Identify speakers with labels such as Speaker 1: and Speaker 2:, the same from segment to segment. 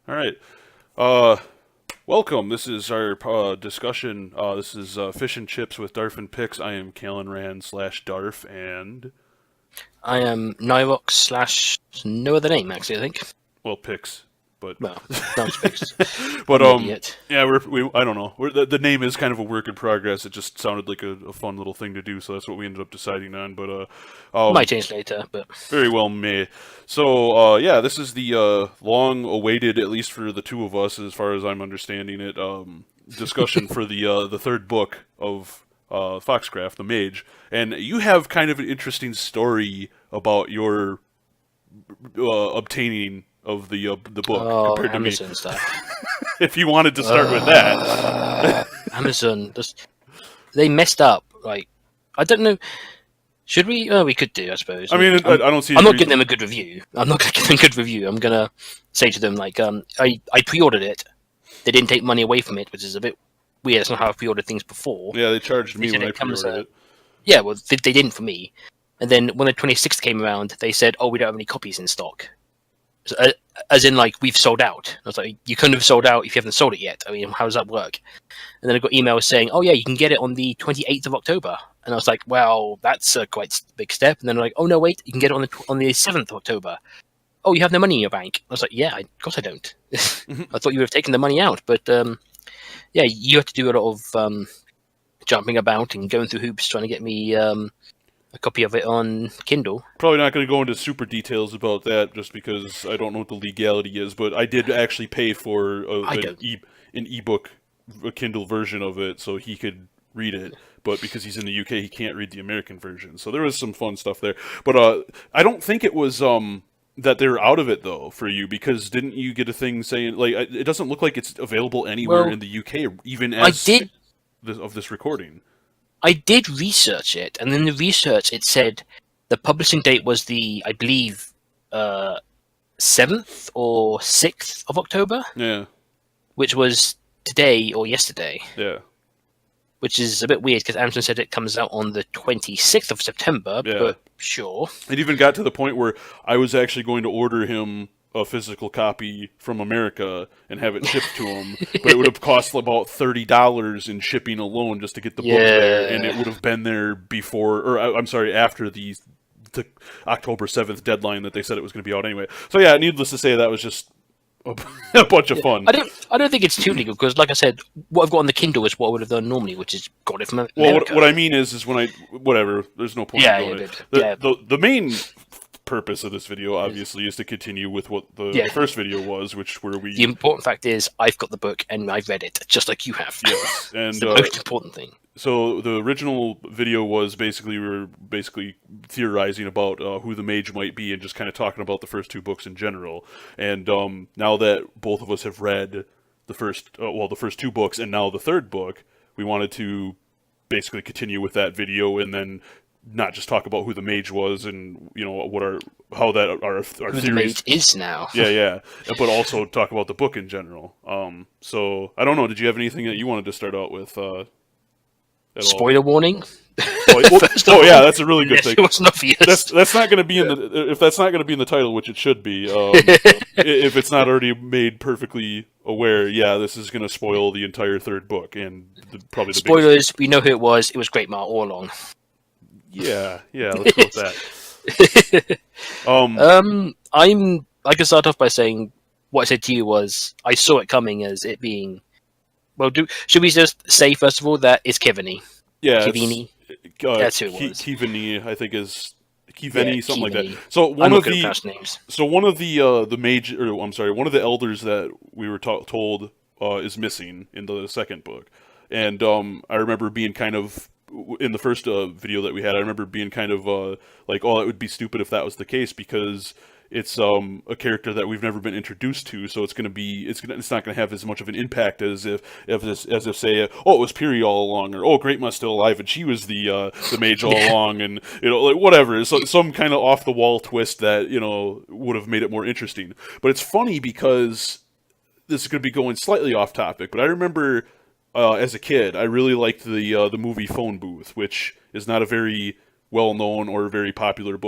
Speaker 1: All right. Welcome. This is our discussion. This is Fish and Chips with Darf and Picks. I am Kalinran slash Darf, and
Speaker 2: I am Nyrox slash no other name actually. I think.
Speaker 1: well, Picks, but
Speaker 2: Well, no speaks.
Speaker 1: but
Speaker 2: I'm an idiot.
Speaker 1: yeah, we I don't know. The name is kind of a work in progress. It just sounded like a fun little thing to do, so that's what we ended up deciding on. But
Speaker 2: Might change later, but
Speaker 1: very well may. So yeah, this is the long-awaited, at least for the two of us, as far as I'm understanding it, discussion for the third book of Foxcraft, the Mage, and you have kind of an interesting story about your obtaining of the book compared to me.
Speaker 2: Amazon stuff.
Speaker 1: If you wanted to start with that,
Speaker 2: Amazon they messed up. Like I don't know. Should we? We could do, I suppose.
Speaker 1: I mean, I don't see.
Speaker 2: I'm not giving them a good review. I'm not going to give them a good review. I'm gonna say to them like, I pre-ordered it. They didn't take money away from it, which is a bit weird. It's not how I pre-ordered things before.
Speaker 1: Yeah, they charged me
Speaker 2: They said
Speaker 1: when I
Speaker 2: it comes,
Speaker 1: pre-ordered it.
Speaker 2: Yeah, well, they didn't for me. And then when the 26th came around, they said, "Oh, we don't have any copies in stock." So, as in, like, we've sold out. I was like, you couldn't have sold out if you haven't sold it yet. I mean, how does that work? And then I got emails saying, "Oh yeah, you can get it on the 28th of October." And I was like, "Well, that's a quite big step." And then they're like, "Oh no, wait, you can get it on the 7th of October." "Oh, you have no money in your bank." I was like, "Yeah, of course I don't. I thought you would have taken the money out." But yeah, you have to do a lot of jumping about and going through hoops trying to get me a copy of it on Kindle.
Speaker 1: Probably not going to go into super details about that, just because I don't know what the legality is. But I did actually pay for an ebook, a Kindle version of it, so he could read it. But because he's in the UK, he can't read the American version. So there was some fun stuff there. But I don't think it was that they're out of it though for you, because didn't you get a thing saying like it doesn't look like it's available anywhere
Speaker 2: Well,
Speaker 1: in the UK, even
Speaker 2: I
Speaker 1: as
Speaker 2: did
Speaker 1: of this recording.
Speaker 2: I did research it, and in the research it said the publishing date was I believe, 7th or 6th of October,
Speaker 1: Yeah,
Speaker 2: which was today or yesterday,
Speaker 1: yeah,
Speaker 2: which is a bit weird because Amazon said it comes out on the 26th of September,
Speaker 1: yeah.
Speaker 2: but sure.
Speaker 1: It even got to the point where I was actually going to order him a physical copy from America and have it shipped to him, but it would have cost about $30 in shipping alone just to get the book there, and it would have been there before, or I'm sorry, after the October 7th deadline that they said it was going to be out anyway. So yeah, needless to say, that was just a bunch of fun.
Speaker 2: I don't think it's too legal because, like I said, what I've got on the Kindle is what I would have done normally, which is got it from America.
Speaker 1: Well, what I mean is when whatever, there's no point in going the main purpose of this video, obviously, is to continue with what the first video was, where we...
Speaker 2: The important fact is, I've got the book and I've read it, just like you have.
Speaker 1: Yes, and
Speaker 2: it's the most important thing.
Speaker 1: So the original video was we were theorizing about who the mage might be and just kind of talking about the first two books in general. And now that both of us have read the first two books and now the third book, we wanted to basically continue with that video and then not just talk about who the mage was and what our
Speaker 2: who
Speaker 1: theories
Speaker 2: the mage is now.
Speaker 1: yeah, but also talk about the book in general. So I don't know. Did you have anything that you wanted to start out with?
Speaker 2: Spoiler warning.
Speaker 1: Yeah, that's a really good thing.
Speaker 2: It wasn't obvious.
Speaker 1: That's not going to be if that's not going to be in the title, which it should be. If it's not already made perfectly aware, yeah, this is going to spoil the entire third book and probably the
Speaker 2: spoilers.
Speaker 1: biggest...
Speaker 2: We know who it was. It was Great Mar all along.
Speaker 1: Yeah. Let's go with that.
Speaker 2: I can start off by saying what I said to you was I saw it coming as it being. Well, should we just say first of all that it's Kivini?
Speaker 1: Yeah,
Speaker 2: Kivini. That's who it was.
Speaker 1: Kivini, I think is Kivini, something
Speaker 2: Kivini.
Speaker 1: like that. So one of the mage, or I'm sorry, one of the elders that we were told is missing in the second book, and I remember being kind of in the first video that we had. I remember being kind of like, oh, it would be stupid if that was the case because it's a character that we've never been introduced to, so it's not going to have as much of an impact as if say, oh, it was Piri all along, or oh, Great Ma's still alive and she was the mage all along, and like whatever, so some kind of off the wall twist that would have made it more interesting. But it's funny because this is going to be going slightly off topic, but I remember as a kid, I really liked the movie Phone Booth, which is not a very well-known or very popular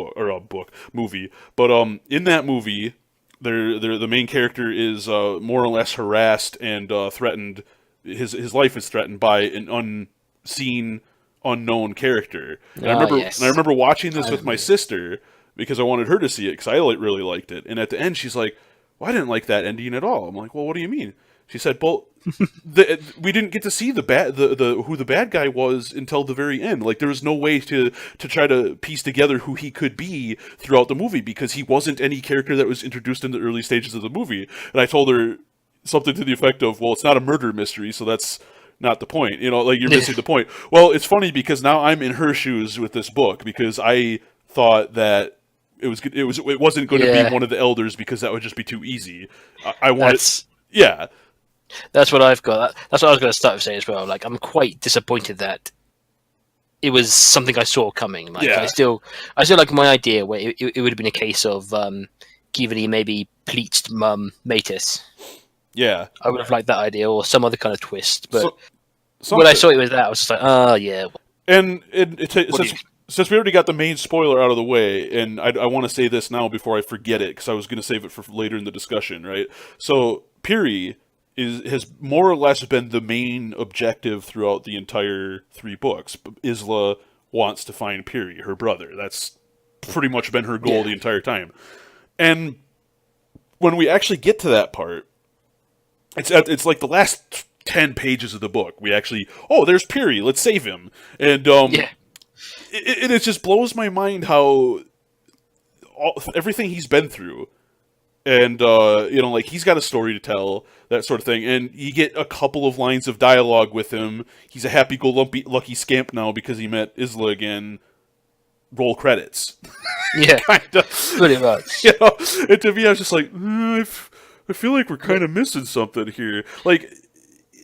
Speaker 1: movie. But in that movie, the main character is more or less harassed and threatened. His life is threatened by an unseen, unknown character. And I remember watching this with my sister because I wanted her to see it because I really liked it. And at the end, she's like, "Well, I didn't like that ending at all." I'm like, "Well, what do you mean?" She said, "Well, we didn't get to see the who the bad guy was until the very end. Like there was no way to try to piece together who he could be throughout the movie because he wasn't any character that was introduced in the early stages of the movie." And I told her something to the effect of, "Well, it's not a murder mystery, so that's not the point. You know, like you're missing the point." Well, it's funny because now I'm in her shoes with this book because I thought that it wasn't going to be one of the elders because that would just be too easy. I wanted, yeah.
Speaker 2: That's what I've got. That's what I was going to start with saying as well. Like, I'm quite disappointed that it was something I saw coming. Like, I still like my idea where it would have been a case of giving he maybe pleached Matus. Yeah, I would have liked that idea or some other kind of twist. But when I saw it was that, I was just like, oh yeah.
Speaker 1: And since we already got the main spoiler out of the way, and I want to say this now before I forget it because I was going to save it for later in the discussion, right? So Piri has more or less been the main objective throughout the entire 3 books. Isla wants to find Piri, her brother. That's pretty much been her goal the entire time. And when we actually get to that part, it's like the last 10 pages of the book. We actually, there's Piri, let's save him. And it just blows my mind how everything he's been through. And, like, he's got a story to tell, that sort of thing. And you get a couple of lines of dialogue with him. He's a happy-go-lucky scamp now because he met Isla again. Roll credits.
Speaker 2: Yeah,
Speaker 1: Kinda.
Speaker 2: Pretty much.
Speaker 1: You know? And to me, I was just like, I feel like we're kind of missing something here. Like,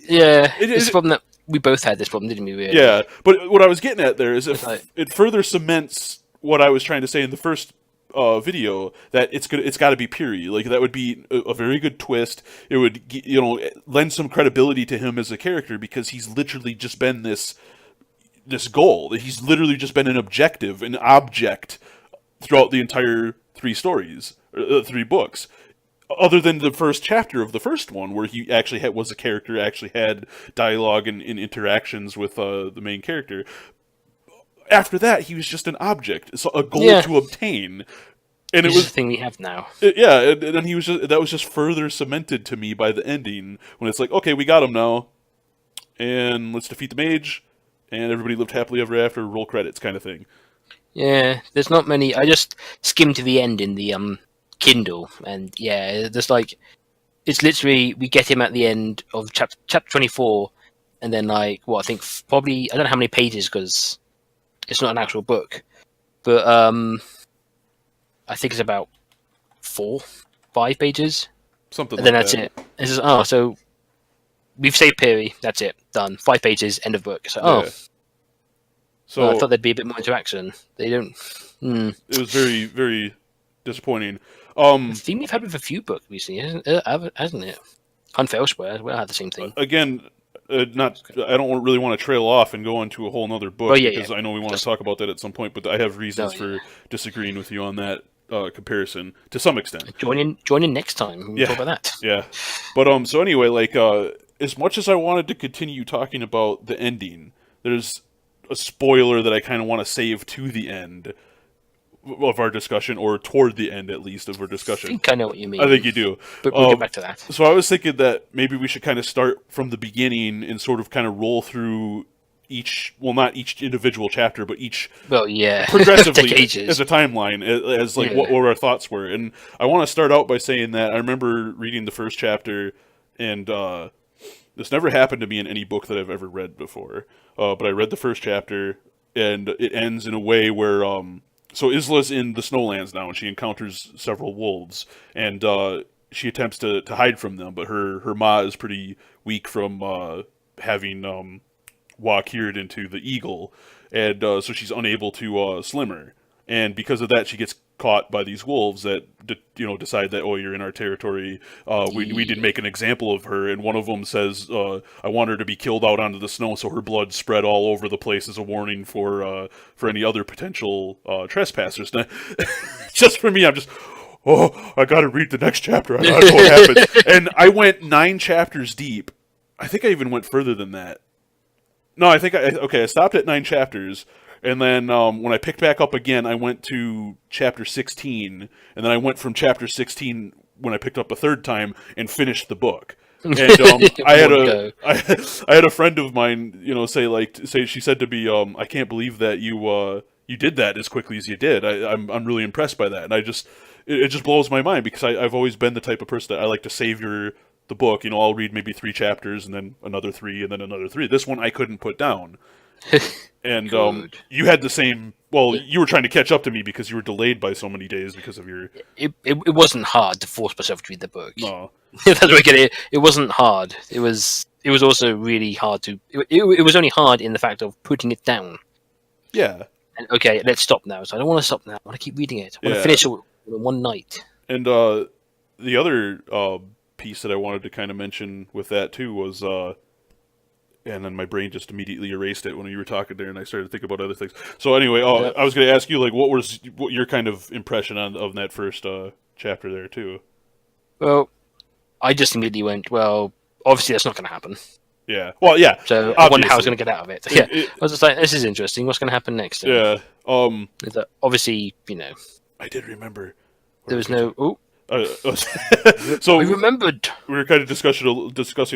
Speaker 2: yeah, it's a problem that we both had this problem, didn't we? Really?
Speaker 1: Yeah, but what I was getting at there is it further cements what I was trying to say in the first video, that it's got to be Piri. Like that would be a very good twist. It would lend some credibility to him as a character because he's literally just been this goal. He's literally just been an object throughout the entire 3 stories, 3 books. Other than the first chapter of the first one, where he actually was a character, actually had dialogue and interactions with the main character. After that, he was just an object, so a goal to obtain, and it was
Speaker 2: the thing we have now.
Speaker 1: And then that was just further cemented to me by the ending when it's like, okay, we got him now, and let's defeat the mage, and everybody lived happily ever after. Roll credits, kind of thing.
Speaker 2: Yeah, there's not many. I just skimmed to the end in the Kindle, and there's like, it's literally we get him at the end of chapter 24, and then like I think probably I don't know how many pages because it's not an actual book, but I think it's about 4-5 pages,
Speaker 1: something.
Speaker 2: And then
Speaker 1: like
Speaker 2: that's it. It says, so we've saved Piri. That's it. Done. 5 pages. End of book. So So I thought there'd be a bit more interaction. They don't.
Speaker 1: It was very, very disappointing.
Speaker 2: The theme we've had with a few books recently, hasn't it? Hunt Elsewhere, we had the same thing.
Speaker 1: Again, I don't really want to trail off and go into a whole other book because I know we want to talk about that at some point, but I have reasons for disagreeing with you on that comparison to some extent.
Speaker 2: Join in next time. We'll talk about that.
Speaker 1: Yeah, but so anyway, like as much as I wanted to continue talking about the ending, there's a spoiler that I kind of want to save to the end of our discussion, or toward the end at least of our discussion.
Speaker 2: I think I know what you mean.
Speaker 1: I think you do.
Speaker 2: But we'll get back to that.
Speaker 1: So I was thinking that maybe we should kind of start from the beginning and sort of kind of roll through not each individual chapter, but each progressively as a timeline, as like what our thoughts were. And I want to start out by saying that I remember reading the first chapter, and this never happened to me in any book that I've ever read before. But I read the first chapter, and it ends in a way where so Isla's in the Snowlands now, and she encounters several wolves, and she attempts to hide from them, but her ma is pretty weak from having walkiered into the eagle, and so she's unable to slim her, and because of that, she gets caught by these wolves that decide that, you're in our territory. We did make an example of her, and one of them says, I want her to be killed out onto the snow so her blood spread all over the place as a warning for any other potential trespassers. Now, just for me, I'm just, oh, I got to read the next chapter. I don't know what happened. And I went 9 chapters deep. I think I even went further than that. No, I think I stopped at 9 chapters, and then when I picked back up again, I went to chapter 16, and then I went from chapter 16 when I picked up a third time and finished the book. And I had a friend of mine, say she said to me, I can't believe that you did that as quickly as you did. I'm really impressed by that, and it just blows my mind because I've always been the type of person that I like to savor the book. I'll read maybe 3 chapters and then another 3 and then another 3. This one I couldn't put down. And you had the same. Well, you were trying to catch up to me because you were delayed by so many days because of your.
Speaker 2: It wasn't hard to force myself to read the book.
Speaker 1: No,
Speaker 2: that's what I get it. It wasn't hard. It was also really hard to. It was only hard in the fact of putting it down.
Speaker 1: Yeah.
Speaker 2: And, okay, let's stop now. So I don't want to stop now. I want to keep reading it. I want to finish it one night.
Speaker 1: And the other piece that I wanted to kind of mention with that too was. And then my brain just immediately erased it when you were talking there, and I started to think about other things. So anyway, I was going to ask you, what was your kind of impression of that first chapter there, too?
Speaker 2: Well, I just immediately went, well, obviously that's not going to happen.
Speaker 1: Yeah. Well, yeah.
Speaker 2: So I wonder how I was going to get out of it. I was just like, this is interesting. What's going to happen next?
Speaker 1: Yeah.
Speaker 2: Obviously,
Speaker 1: I did remember.
Speaker 2: There was no... Oh.
Speaker 1: So
Speaker 2: we remembered.
Speaker 1: We were kind of discussing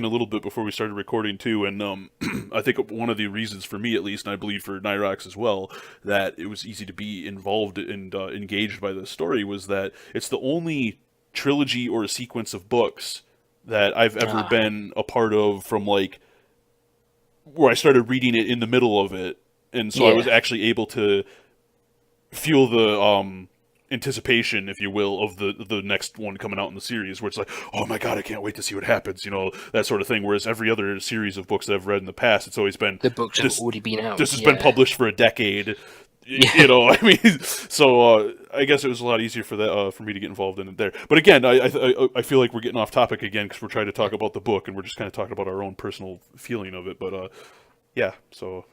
Speaker 1: a little bit before we started recording too, and I think one of the reasons for me, at least, and I believe for Nyrox as well, that it was easy to be involved and engaged by the story was that it's the only trilogy or a sequence of books that I've ever been a part of from where I started reading it in the middle of it, and so I was actually able to feel the anticipation, if you will, of the next one coming out in the series, where it's like, oh my god, I can't wait to see what happens, that sort of thing. Whereas every other series of books that I've read in the past, it's always been
Speaker 2: the books have already been out.
Speaker 1: This has been published for a decade. I mean, so I guess it was a lot easier for me to get involved in it there. But again, I feel like we're getting off topic again because we're trying to talk about the book and we're just kind of talking about our own personal feeling of it. But yeah, so.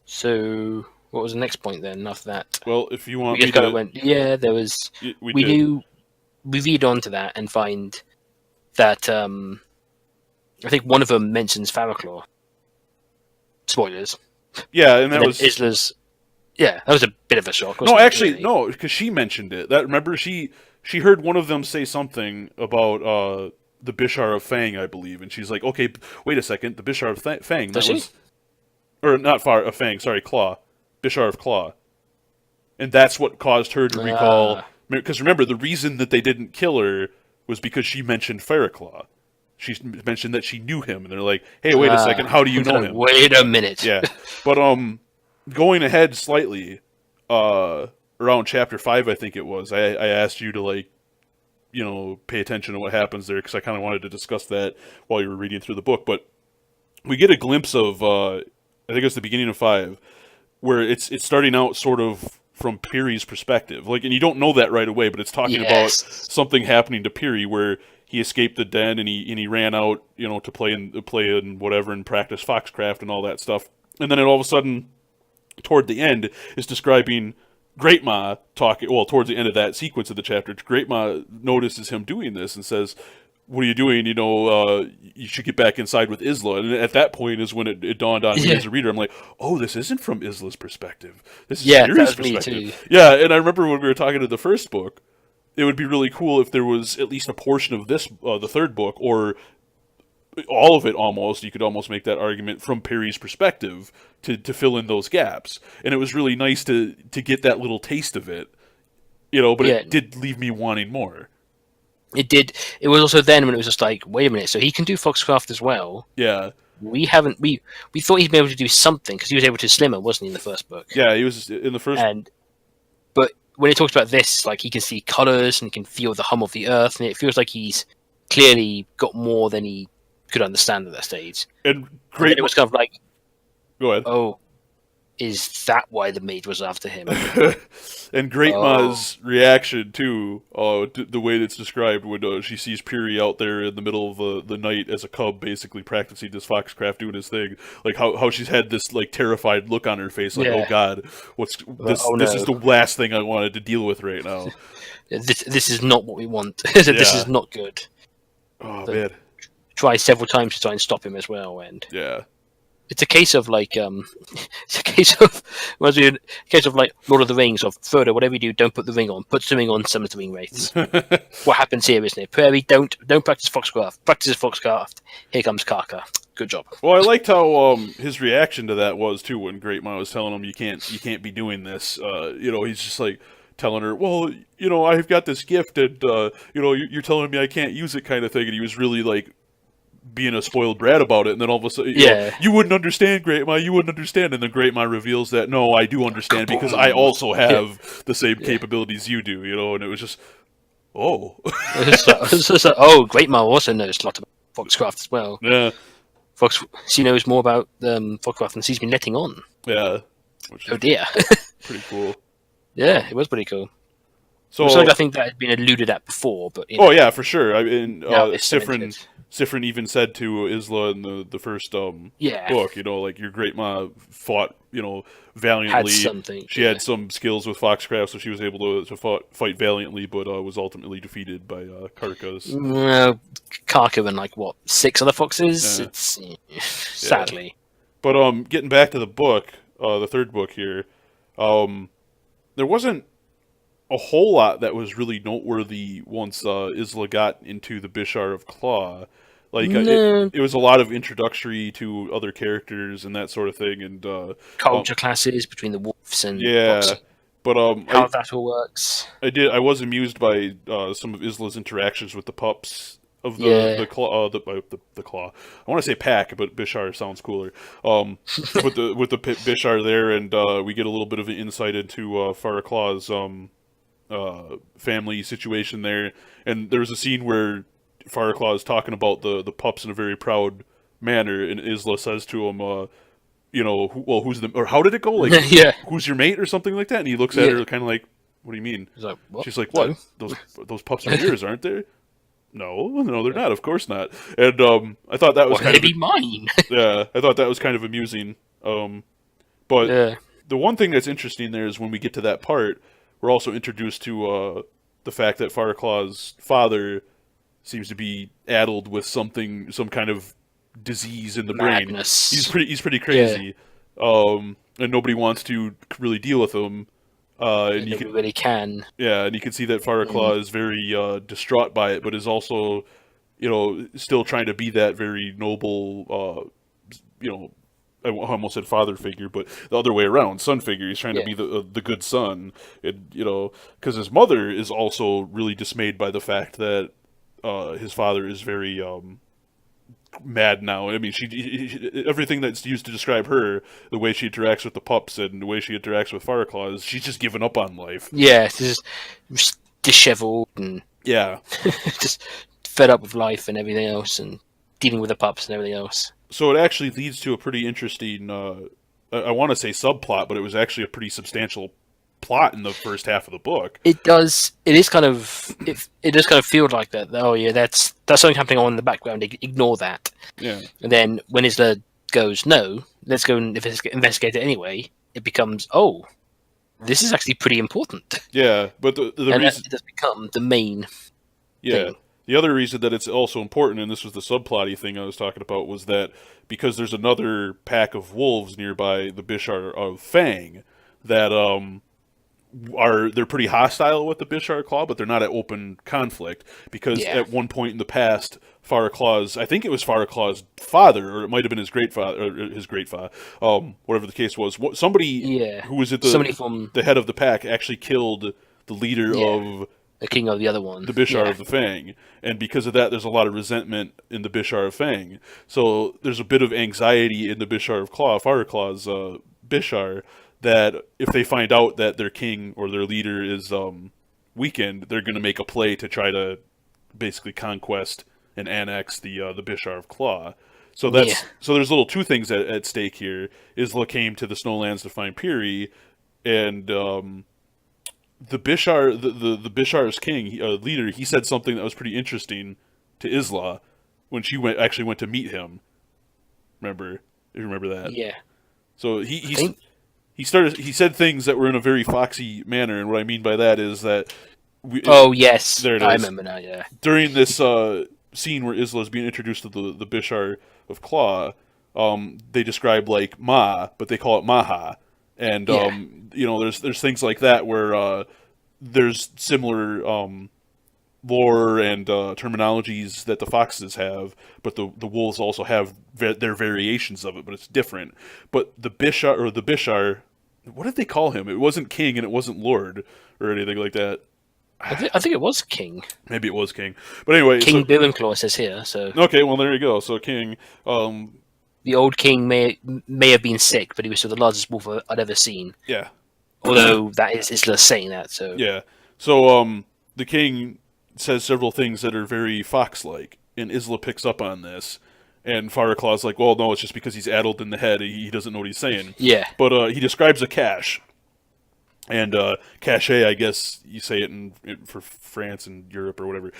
Speaker 2: So. What was the next point then after that?
Speaker 1: Well, if you want
Speaker 2: we just kind of went, there was... We read on to that and find that... I think one of them mentions Farraclaw. Spoilers.
Speaker 1: Yeah, and that was...
Speaker 2: Isla's... Yeah, that was a bit of a shock.
Speaker 1: No, actually, really? No, because she mentioned it. Remember, she heard one of them say something about the Bishar of Fang, I believe, and she's like, okay, wait a second, the Bishar of Fang, that was... Or not Fang, sorry, Claw. Bishar of Claw. And that's what caused her to recall... Because remember, the reason that they didn't kill her was because she mentioned Farraclaw. She mentioned that she knew him, and they're like, hey, wait a second, how do you know him?
Speaker 2: Wait a minute.
Speaker 1: Yeah. But going ahead slightly, around chapter 5, I think it was, I asked you to, pay attention to what happens there, because I kind of wanted to discuss that while you were reading through the book. But we get a glimpse of, I think it's the beginning of 5, where it's starting out sort of from Piri's perspective. And you don't know that right away, but it's talking about something happening to Piri where he escaped the den and he ran out, to play in whatever and practice Foxcraft and all that stuff. And then all of a sudden, toward the end, is describing Great Ma talking. Well, towards the end of that sequence of the chapter, Great Ma notices him doing this and says, what are you doing? You should get back inside with Isla. And at that point is when it dawned on me as a reader. I'm like, oh, this isn't from Isla's perspective. This is Piri's perspective. Me too. Yeah, and I remember when we were talking to the first book, it would be really cool if there was at least a portion of this, the third book, or all of it almost, you could almost make that argument from Piri's perspective to fill in those gaps. And it was really nice to get that little taste of it, but it did leave me wanting more.
Speaker 2: It did. It was also then when it was just like, wait a minute, so he can do Foxcraft as well.
Speaker 1: Yeah.
Speaker 2: We thought he'd be able to do something because he was able to slimmer, wasn't he, in the first book?
Speaker 1: Yeah, he was in the first.
Speaker 2: But when he talks about this, he can see colors and he can feel the hum of the earth, and it feels like he's clearly got more than he could understand at that stage.
Speaker 1: And
Speaker 2: it was kind of like,
Speaker 1: go ahead.
Speaker 2: Oh, Is that why the mage was after him?
Speaker 1: And Great Ma's reaction too, the way it's described when she sees Piri out there in the middle of the night as a cub, basically practicing this Foxcraft, doing his thing. Like how she's had this like terrified look on her face, like oh god, what's this?
Speaker 2: Oh, no.
Speaker 1: This is the last thing I wanted to deal with right now.
Speaker 2: This is not what we want. This is not good.
Speaker 1: Oh man.
Speaker 2: Try several times to try and stop him as well, and it's a case of like it's a case of like Lord of the Rings, of Frodo, whatever you do, don't put the ring on. Put the ring on, summons the ring wraiths. What happens here, isn't it? Prairie, don't practice Foxcraft. Practice Foxcraft. Here comes Karka. Good job.
Speaker 1: Well, I liked how his reaction to that was too when Great Ma was telling him you can't be doing this. He's just like telling her, well, I've got this gift, and you're telling me I can't use it, kind of thing. And he was really like being a spoiled brat about it, and then all of a sudden, you wouldn't understand, Great Ma, you wouldn't understand, and then Great Ma reveals that, no, I do understand, because I also have the same capabilities you do, and it was just, oh.
Speaker 2: It's just like, Great Ma also knows a lot about Foxcraft as well.
Speaker 1: Yeah.
Speaker 2: She knows more about Foxcraft than she's been letting on.
Speaker 1: Yeah.
Speaker 2: Oh dear.
Speaker 1: Pretty cool.
Speaker 2: Yeah, it was pretty cool. So I think that had been alluded at before, but
Speaker 1: yeah, for sure. I mean, Sifrin even said to Isla in the first book, like your Great Ma fought, valiantly.
Speaker 2: Had something.
Speaker 1: She had some skills with Foxcraft, so she was able to fight valiantly, but was ultimately defeated by Karkas.
Speaker 2: Well, Karka and like 6 other foxes. It's sadly.
Speaker 1: But getting back to the book, the third book here, there wasn't a whole lot that was really noteworthy once Isla got into the Bishar of Claw. Like, it was a lot of introductory to other characters and that sort of thing, and
Speaker 2: culture classes between the wolves and
Speaker 1: but
Speaker 2: how that all works.
Speaker 1: I was amused by some of Isla's interactions with the pups of the claw. The claw. I want to say pack, but Bishar sounds cooler. with the Bishar there, and we get a little bit of an insight into Farah Claw's family situation there, and there was a scene where Fireclaw is talking about the pups in a very proud manner, and Isla says to him, who's the, or how did it go? Like, who's your mate or something like that? And he looks at her kind of like, what do you mean?
Speaker 2: He's like, what?
Speaker 1: She's like, what? Those pups are yours, aren't they? No, they're not. Of course not. And I thought that was kind of
Speaker 2: mine.
Speaker 1: I thought that was kind of amusing. But the one thing that's interesting there is when we get to that part, we're also introduced to the fact that Fireclaw's father seems to be addled with some kind of disease in the brain. He's pretty crazy, and nobody wants to really deal with him. And you
Speaker 2: really can.
Speaker 1: Yeah, and you can see that Fireclaw is very distraught by it, but is also, still trying to be that very noble, I almost said father figure, but the other way around, son figure. He's trying to be the good son, and because his mother is also really dismayed by the fact that his father is very mad now. I mean, everything that's used to describe her, the way she interacts with the pups and the way she interacts with Fireclaw, is she's just given up on life.
Speaker 2: Yeah, she's just disheveled and just fed up with life and everything else, and dealing with the pups and everything else.
Speaker 1: So it actually leads to a pretty interesting, I want to say subplot, but it was actually a pretty substantial plot in the first half of the book.
Speaker 2: It does. It is kind of. It does kind of feel like that. Oh yeah, that's something happening on in the background. Ignore that.
Speaker 1: Yeah.
Speaker 2: And then when Isla goes, no, let's go and investigate it anyway. It becomes, this is actually pretty important.
Speaker 1: Yeah, but the reason
Speaker 2: it does become the main.
Speaker 1: Yeah.
Speaker 2: Thing.
Speaker 1: The other reason that it's also important, and this was the subplotty thing I was talking about, was that because there's another pack of wolves nearby the Bishar of Fang that they're pretty hostile with the Bishar Claw, but they're not at open conflict, because at one point in the past, I think it was Fireclaw's father, or it might have been his great father, whatever the case was. Somebody who was at the head of the pack actually killed the leader of
Speaker 2: the king of the other one,
Speaker 1: the Bishar of the Fang, and because of that, there's a lot of resentment in the Bishar of Fang. So there's a bit of anxiety in the Bishar of Claw, Fireclaw's Bishar, that if they find out that their king or their leader is weakened, they're going to make a play to try to basically conquest and annex the Bishar of Claw. So so there's little two things at stake here. Isla came to the Snowlands to find Piri, and the Bishar, the Bishar's king leader, he said something that was pretty interesting to Isla when she actually went to meet him. Remember? You remember that?
Speaker 2: Yeah.
Speaker 1: So he said things that were in a very foxy manner, and what I mean by that is that
Speaker 2: yes,
Speaker 1: there it
Speaker 2: I
Speaker 1: is.
Speaker 2: remember now. Yeah.
Speaker 1: During this scene where Isla is being introduced to the Bishar of Claw, they describe like Ma, but they call it Maha, and there's things like that where there's similar lore and terminologies that the foxes have, but the wolves also have their variations of it, but it's different. But the Bishar, what did they call him? It wasn't king and it wasn't lord or anything like that.
Speaker 2: I think it was king.
Speaker 1: Maybe it was king, but anyway,
Speaker 2: King Boonenclaw says here. So
Speaker 1: okay, well there you go. So king.
Speaker 2: The old king may have been sick, but he was still the largest wolf I'd ever seen.
Speaker 1: Yeah.
Speaker 2: Although that is Isla saying that. So
Speaker 1: yeah. So the king says several things that are very fox-like, and Isla picks up on this. And Fireclaw's like, well, no, it's just because he's addled in the head. He doesn't know what he's saying.
Speaker 2: Yeah.
Speaker 1: But he describes a cache. And cachet, I guess you say it for France and Europe or whatever.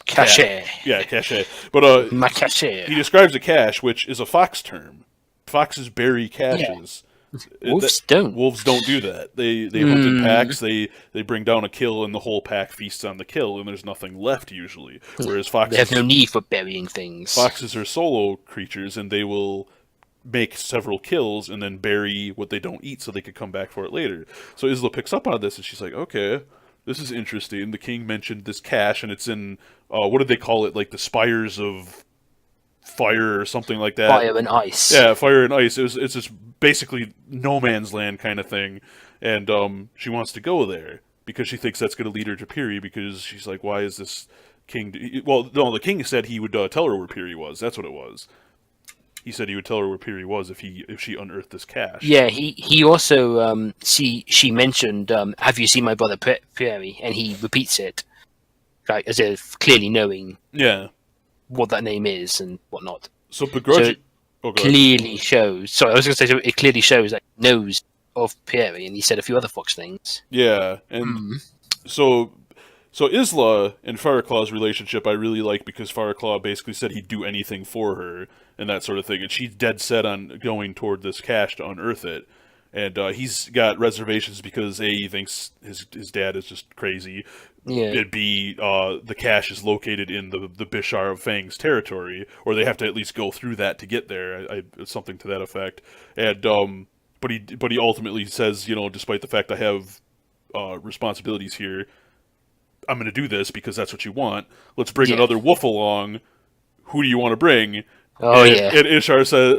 Speaker 2: Cachet.
Speaker 1: Yeah, cachet. But
Speaker 2: my cachet.
Speaker 1: He describes a cache, which is a fox term. Foxes bury caches.
Speaker 2: Yeah. Wolves don't.
Speaker 1: Wolves don't do that. They hunt in packs. They bring down a kill, and the whole pack feasts on the kill, and there's nothing left usually. Whereas foxes,
Speaker 2: they have no need for burying things.
Speaker 1: Foxes are solo creatures, and they will make several kills and then bury what they don't eat so they could come back for it later. So Isla picks up on this, and she's like, okay, this is interesting. The king mentioned this cache, and it's in, what did they call it? Like the Spires of Fire or something like that.
Speaker 2: Fire and Ice.
Speaker 1: Yeah, Fire and Ice. It's just basically no man's land kind of thing. And she wants to go there because she thinks that's going to lead her to Piri, because she's like, why is this king... Well, no, the king said he would tell her where Piri was. That's what it was. He said he would tell her where Piri was if she unearthed this cache.
Speaker 2: Yeah, he also she mentioned, have you seen my brother Piri? And he repeats it, like as if clearly knowing what that name is and whatnot.
Speaker 1: So begrudging
Speaker 2: clearly shows. Sorry, I was going to say it clearly shows that he knows of Piri, and he said a few other fox things.
Speaker 1: Yeah, and so Isla and Fireclaw's relationship I really like, because Fireclaw basically said he'd do anything for her and that sort of thing, and she's dead set on going toward this cache to unearth it. And he's got reservations because A, he thinks his dad is just crazy.
Speaker 2: Yeah.
Speaker 1: And B, the cache is located in the Bishar of Fang's territory, or they have to at least go through that to get there. Something to that effect. And but he ultimately says, despite the fact I have responsibilities here, I'm going to do this because that's what you want. Let's bring another wolf along. Who do you want to bring?
Speaker 2: Oh,
Speaker 1: and Isla says,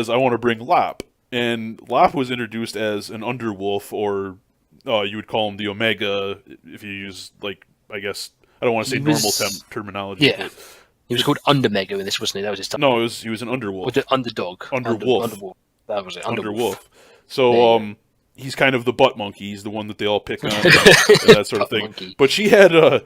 Speaker 1: I want to bring Lop. And Lop was introduced as an underwolf, or you would call him the Omega, if you use, like, I guess, I don't want to say normal terminology.
Speaker 2: Yeah. He was called Undermega in this, wasn't he? That was his title.
Speaker 1: No, he was an underwolf.
Speaker 2: Or the Underdog.
Speaker 1: Underwolf.
Speaker 2: Underwolf. That was it.
Speaker 1: Underwolf. So, he's kind of the butt monkey. He's the one that they all pick on, and that sort of thing.
Speaker 2: Monkey.
Speaker 1: But she had an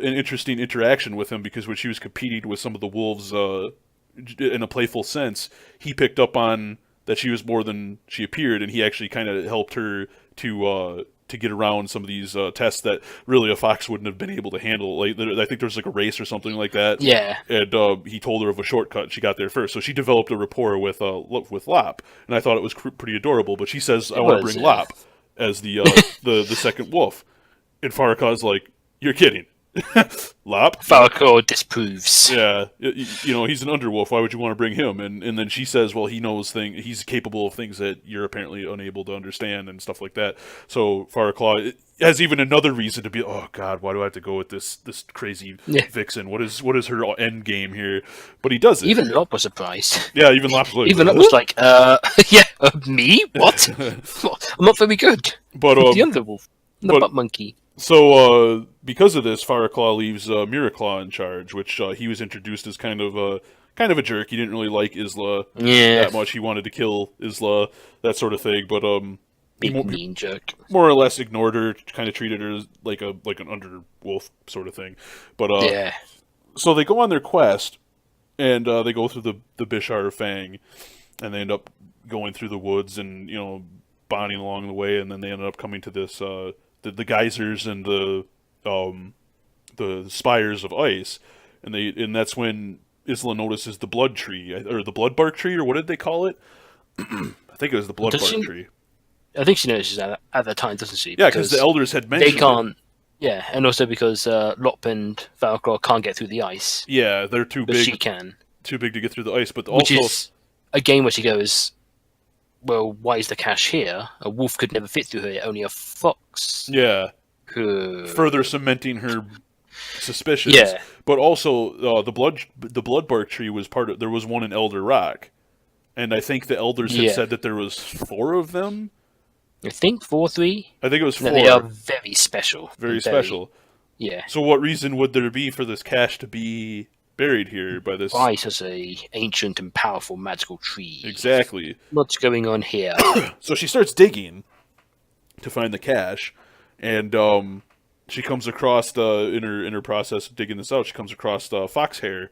Speaker 1: interesting interaction with him, because when she was competing with some of the wolves in a playful sense, he picked up on that she was more than she appeared, and he actually kind of helped her to get around some of these tests that really a fox wouldn't have been able to handle. Like, I think there was like a race or something like that.
Speaker 2: Yeah.
Speaker 1: And he told her of a shortcut. She got there first, so she developed a rapport with Lop, and I thought it was pretty adorable. But she says, "I want to bring Lop as the second wolf," and Farrakhan's like, "You're kidding." Lop?
Speaker 2: Falco disproves.
Speaker 1: Yeah, he's an underwolf. Why would you want to bring him? And then she says, well, he knows things. He's capable of things that you're apparently unable to understand and stuff like that. So Fireclaw has even another reason to be, oh God, why do I have to go with this crazy vixen? What is her end game here? But he does it.
Speaker 2: Even Lop was surprised.
Speaker 1: Yeah, even Lop was like,
Speaker 2: even Lop was like, me? What? I'm not very good.
Speaker 1: But
Speaker 2: the underwolf, the butt monkey.
Speaker 1: So, because of this, Fireclaw leaves Miraclaw in charge, which he was introduced as kind of a jerk. He didn't really like Isla that much. He wanted to kill Isla, that sort of thing. But
Speaker 2: mean jerk.
Speaker 1: More or less ignored her, kind of treated her like an underwolf sort of thing. But So they go on their quest, and they go through the Bishar of Fang, and they end up going through the woods and, you know, bonding along the way, and then they ended up coming to this the geysers and the spires of ice, and that's when Isla notices the blood tree, or the blood bark tree, or what did they call it? I think it was the blood bark tree.
Speaker 2: I think she notices that at the time, doesn't she?
Speaker 1: Yeah, because the elders had mentioned
Speaker 2: they can't. Yeah, and also because Lop and Valclaw can't get through the ice.
Speaker 1: Yeah, they're too big.
Speaker 2: But she can.
Speaker 1: Too big to get through the ice, but
Speaker 2: Which
Speaker 1: also...
Speaker 2: is a game where she goes, well, why is the cache here? A wolf could never fit through here, only a fox.
Speaker 1: Yeah.
Speaker 2: Could...
Speaker 1: Further cementing her suspicions.
Speaker 2: Yeah.
Speaker 1: But also, the blood bark tree was part of... There was one in Elder Rock. And I think the elders had said that there was 4 of them.
Speaker 2: I think 4 or 3.
Speaker 1: I think it was 4.
Speaker 2: No, they are very special.
Speaker 1: Very special.
Speaker 2: Yeah.
Speaker 1: So what reason would there be for this cache to be buried here by this...
Speaker 2: Why such a ancient and powerful magical tree?
Speaker 1: Exactly.
Speaker 2: What's going on here?
Speaker 1: So she starts digging to find the cache, and she comes across in her process of digging this out, she comes across fox hair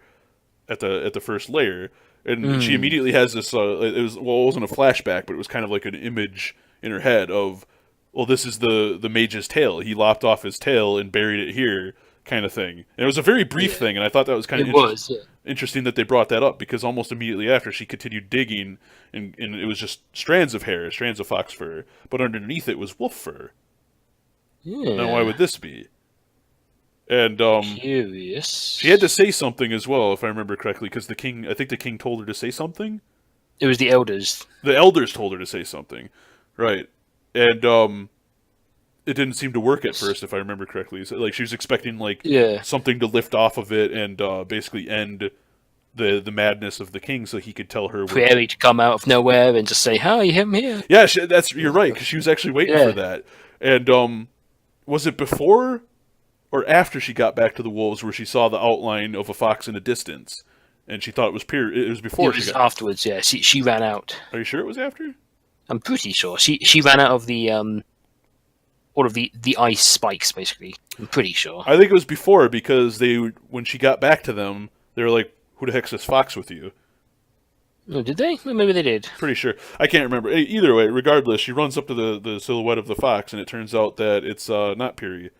Speaker 1: at the first layer, and she immediately has this. It wasn't a flashback, but it was kind of like an image in her head of, well, this is the mage's tail. He lopped off his tail and buried it here, kind of thing. And it was a very brief thing, and I thought that was kind of interesting that they brought that up, because almost immediately after she continued digging, and it was just strands of hair, strands of fox fur, but underneath it was wolf fur.
Speaker 2: Yeah.
Speaker 1: Now, why would this be? And
Speaker 2: curious.
Speaker 1: She had to say something as well, if I remember correctly, because I think the king told her to say something.
Speaker 2: It was the elders.
Speaker 1: The elders told her to say something, right? And it didn't seem to work at first, if I remember correctly. So, like, she was expecting something to lift off of it and basically end the madness of the king, so he could tell her.
Speaker 2: Prairie to come out of nowhere and just say, "Hi, I'm here."
Speaker 1: Yeah, you're right, because she was actually waiting for that. And was it before or after she got back to the wolves where she saw the outline of a fox in the distance, and she thought it was it was before?
Speaker 2: It was afterwards. Yeah, she ran out.
Speaker 1: Are you sure it was after?
Speaker 2: I'm pretty sure she ran out of the all of the ice spikes. Basically, I'm pretty sure.
Speaker 1: I think it was before, because when she got back to them, they were like, "Who the heck's this fox with you?"
Speaker 2: Oh, did they? Well, maybe they did.
Speaker 1: Pretty sure. I can't remember. Either way, regardless, she runs up to the silhouette of the fox, and it turns out that it's not Piri.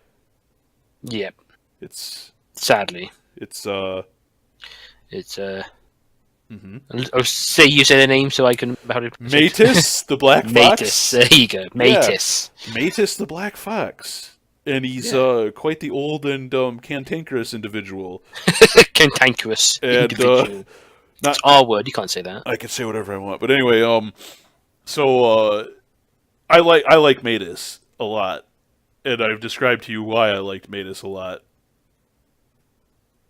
Speaker 2: Yep.
Speaker 1: It's
Speaker 2: sadly.
Speaker 1: It's
Speaker 2: I'll say you say the name so I can.
Speaker 1: Matus, the black fox.
Speaker 2: Matus, there you go. Matus.
Speaker 1: Yeah. Matus, the black fox, and he's quite the old and cantankerous individual.
Speaker 2: Cantankerous individual. It's our word. You can't say that.
Speaker 1: I can say whatever I want, but anyway, so I like Matus a lot, and I've described to you why I liked Matus a lot.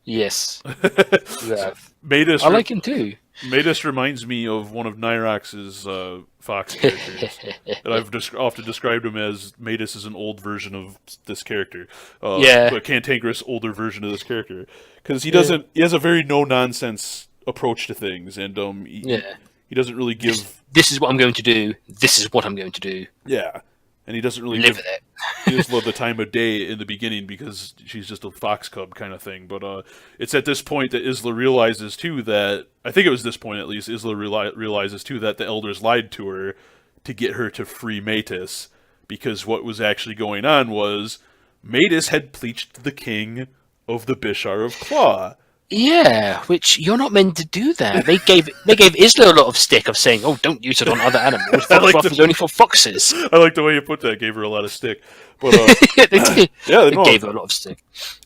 Speaker 2: Yes. Yeah.
Speaker 1: Matus.
Speaker 2: I like him too.
Speaker 1: Matus reminds me of one of Nyrox's fox characters. And I've often described him as Matus is an old version of this character. A cantankerous older version of this character. Because he has a very no-nonsense approach to things, and he doesn't really give...
Speaker 2: This is what I'm going to do, this is what I'm going to do.
Speaker 1: Yeah. And he doesn't really
Speaker 2: live with it.
Speaker 1: He just loved the time of day in the beginning because she's just a fox cub kind of thing. But it's at this point that Isla realizes too that, I think it was this point at least, Isla realizes too that the elders lied to her to get her to free Matus, because what was actually going on was Matus had pleached the king of the Bishar of Claw.
Speaker 2: Yeah, which you're not meant to do that. They gave Isla a lot of stick of saying, "Oh, don't use it on other animals. Foxcraft is only for foxes."
Speaker 1: I like the way you put that. Gave her a lot of stick, but
Speaker 2: they did. They gave her a lot of stick.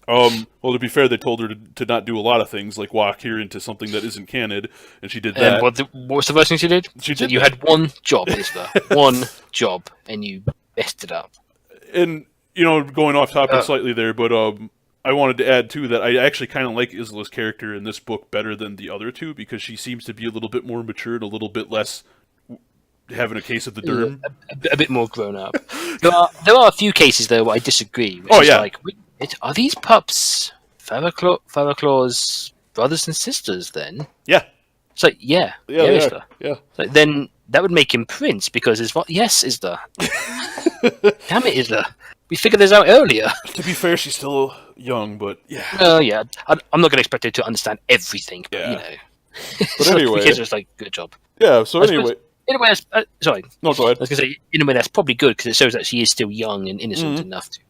Speaker 1: Well, to be fair, they told her to not do a lot of things, like walk here into something that isn't canon, and she did that.
Speaker 2: What was the first thing she did? You had one job, Isla. One job, and you messed it up.
Speaker 1: And going off topic slightly there, but I wanted to add, too, that I actually kind of like Isla's character in this book better than the other two, because she seems to be a little bit more mature and a little bit less having a case of the derm.
Speaker 2: A bit more grown up. There are a few cases, though, where I disagree. Like, are these pups Farraclaw's brothers and sisters, then?
Speaker 1: Yeah.
Speaker 2: It's like, yeah.
Speaker 1: Yeah.
Speaker 2: Like, then that would make him Prince, because Isla. Damn it, Isla. We figured this out earlier.
Speaker 1: To be fair, she's still young, but yeah.
Speaker 2: Yeah. I'm not going to expect her to understand everything, but
Speaker 1: Yeah.
Speaker 2: you know.
Speaker 1: But anyway,
Speaker 2: it's just like good job.
Speaker 1: Yeah. So anyway,
Speaker 2: in a way, sorry.
Speaker 1: No, go ahead.
Speaker 2: I was going to say, in a way, that's probably good because it shows that she is still young and innocent enough to.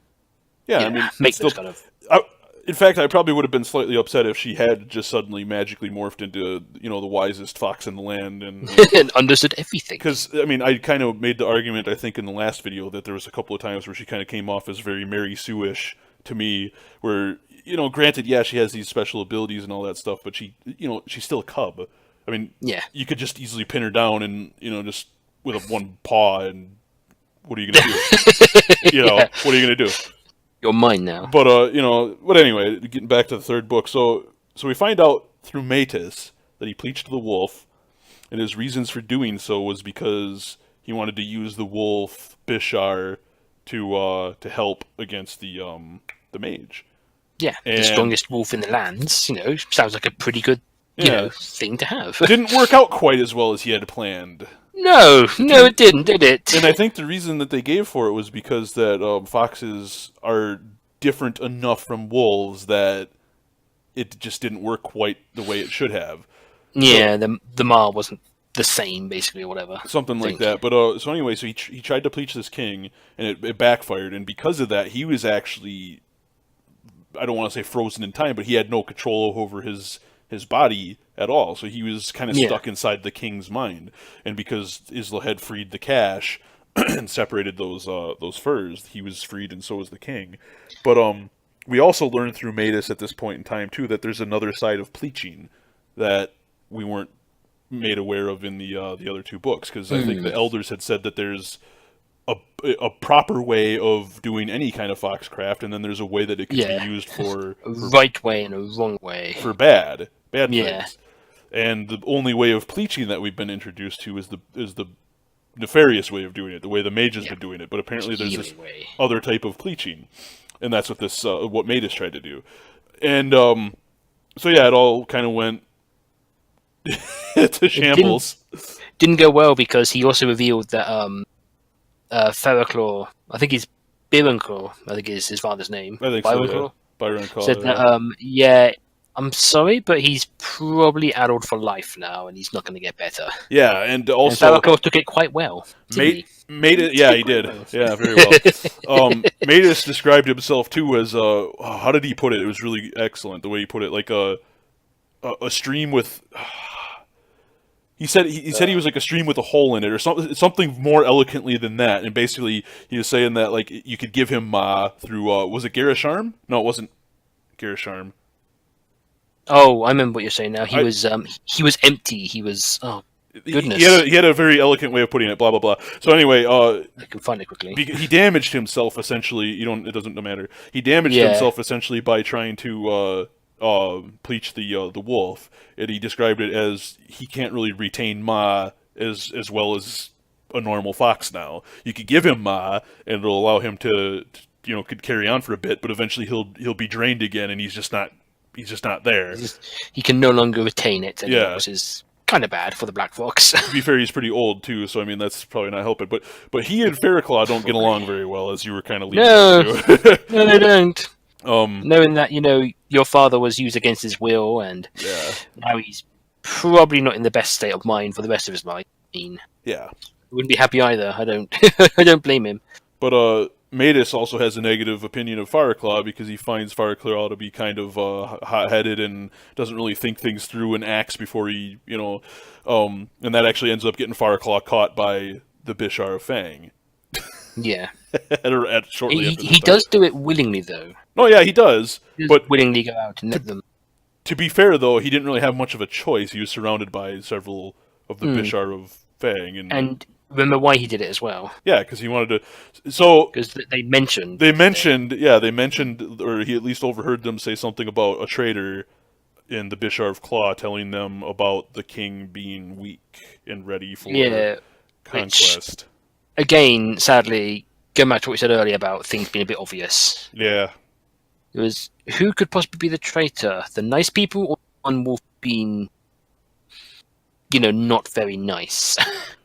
Speaker 1: Yeah,
Speaker 2: I mean, make those kind of.
Speaker 1: In fact, I probably would have been slightly upset if she had just suddenly magically morphed into, the wisest fox in the land and
Speaker 2: understood everything.
Speaker 1: Because, I mean, I kind of made the argument, I think, in the last video that there was a couple of times where she kind of came off as very Mary Sue-ish to me, where, granted, yeah, she has these special abilities and all that stuff, but she's still a cub. I mean,
Speaker 2: yeah,
Speaker 1: you could just easily pin her down and, just with a one paw, and what are you going to do? What are you going to do?
Speaker 2: You're mine now.
Speaker 1: But but anyway, getting back to the third book, so we find out through Metis that he pleached the wolf, and his reasons for doing so was because he wanted to use the wolf Bishar to help against the mage.
Speaker 2: Yeah, the strongest wolf in the lands. Sounds like a pretty good thing to have.
Speaker 1: Didn't work out quite as well as he had planned.
Speaker 2: No, it didn't, did it?
Speaker 1: And I think the reason that they gave for it was because that foxes are different enough from wolves that it just didn't work quite the way it should have.
Speaker 2: Yeah, the Mar wasn't the same, basically, or whatever.
Speaker 1: Something like that. But so anyway, so he tried to pleach this king, and it backfired. And because of that, he was actually, I don't want to say frozen in time, but he had no control over his body at all, so he was kind of stuck inside the king's mind. And because Isla had freed the cache and separated those furs, he was freed, and so was the king. But we also learned through Metis at this point in time too that there's another side of pleaching that we weren't made aware of in the other two books, because I think the elders had said that there's a proper way of doing any kind of foxcraft, and then there's a way that it can be used for
Speaker 2: a right way and a wrong way
Speaker 1: for bad things. And the only way of pleaching that we've been introduced to is the nefarious way of doing it, the way the mage has been doing it. But apparently there's this other type of pleaching, and that's what what Metis tried to do. And so yeah, it all kind of went to shambles.
Speaker 2: Didn't go well because he also revealed that Ferroclaw, I think he's Byronclaw, I think is his father's name.
Speaker 1: I think
Speaker 2: Byronclaw?
Speaker 1: Byronclaw.
Speaker 2: Said that, I'm sorry, but he's probably addled for life now, and he's not going to get better.
Speaker 1: Yeah, and also...
Speaker 2: And Ferroclaw took it quite well,
Speaker 1: he did. Yeah, very well. Metis described himself, too, as... how did he put it? It was really excellent, the way he put it. Like a stream with... He said he was like a stream with a hole in it, or something more eloquently than that. And basically, he was saying that like you could give him Ma through was it Garisharm? No, it wasn't Garisharm.
Speaker 2: Oh, I remember what you're saying now. He was empty. He was goodness.
Speaker 1: He had a very eloquent way of putting it. Blah blah blah. So anyway, I
Speaker 2: can find it quickly.
Speaker 1: He damaged himself essentially. It doesn't matter. He damaged himself essentially by trying to pleach the wolf, and he described it as he can't really retain Ma as well as a normal fox now. You could give him Ma, and it'll allow him to could carry on for a bit, but eventually he'll be drained again, and he's just not there.
Speaker 2: He can no longer retain it anymore, which is kind of bad for the black fox.
Speaker 1: To be fair, he's pretty old too, so I mean that's probably not helping. But he and Ferroclaw don't get along very well, as you were kind of leading
Speaker 2: to. No, they don't. Knowing that your father was used against his will, and now he's probably not in the best state of mind for the rest of his life.
Speaker 1: Yeah,
Speaker 2: wouldn't be happy either. I don't. I don't blame him.
Speaker 1: But Metis also has a negative opinion of Fireclaw because he finds Fireclaw to be kind of hot-headed and doesn't really think things through and acts before he, and that actually ends up getting Fireclaw caught by the Bishar of Fang.
Speaker 2: Yeah.
Speaker 1: Shortly
Speaker 2: he does do it willingly, though.
Speaker 1: Oh, yeah, he does. But
Speaker 2: willingly go out and let them.
Speaker 1: To be fair, though, he didn't really have much of a choice. He was surrounded by several of the Bishar of Fang.
Speaker 2: And remember why he did it as well?
Speaker 1: Yeah, because he wanted to... So...
Speaker 2: Because they mentioned...
Speaker 1: or he at least overheard them say something about a traitor in the Bishar of Claw telling them about the king being weak and ready for conquest.
Speaker 2: Again, sadly, going back to what we said earlier about things being a bit obvious.
Speaker 1: Yeah.
Speaker 2: It was, who could possibly be the traitor? The nice people or one wolf being, not very nice?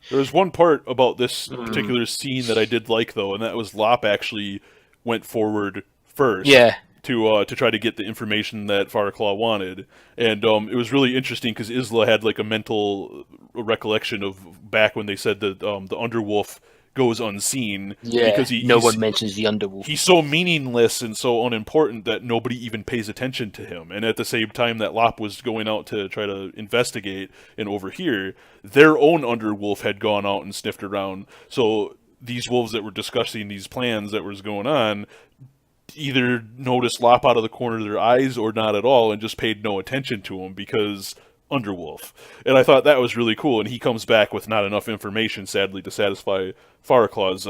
Speaker 1: There was one part about this particular scene that I did like, though, and that was Lop actually went forward first.
Speaker 2: Yeah.
Speaker 1: To try to get the information that Farclaw wanted, and it was really interesting because Isla had like a mental recollection of back when they said that the Underwolf goes unseen because
Speaker 2: no one mentions the Underwolf.
Speaker 1: He's so meaningless and so unimportant that nobody even pays attention to him. And at the same time that Lop was going out to try to investigate and overhear, their own Underwolf had gone out and sniffed around. So these wolves that were discussing these plans that was going on either noticed Lop out of the corner of their eyes or not at all and just paid no attention to him because Underwolf. And I thought that was really cool, and he comes back with not enough information, sadly, to satisfy Farclaw's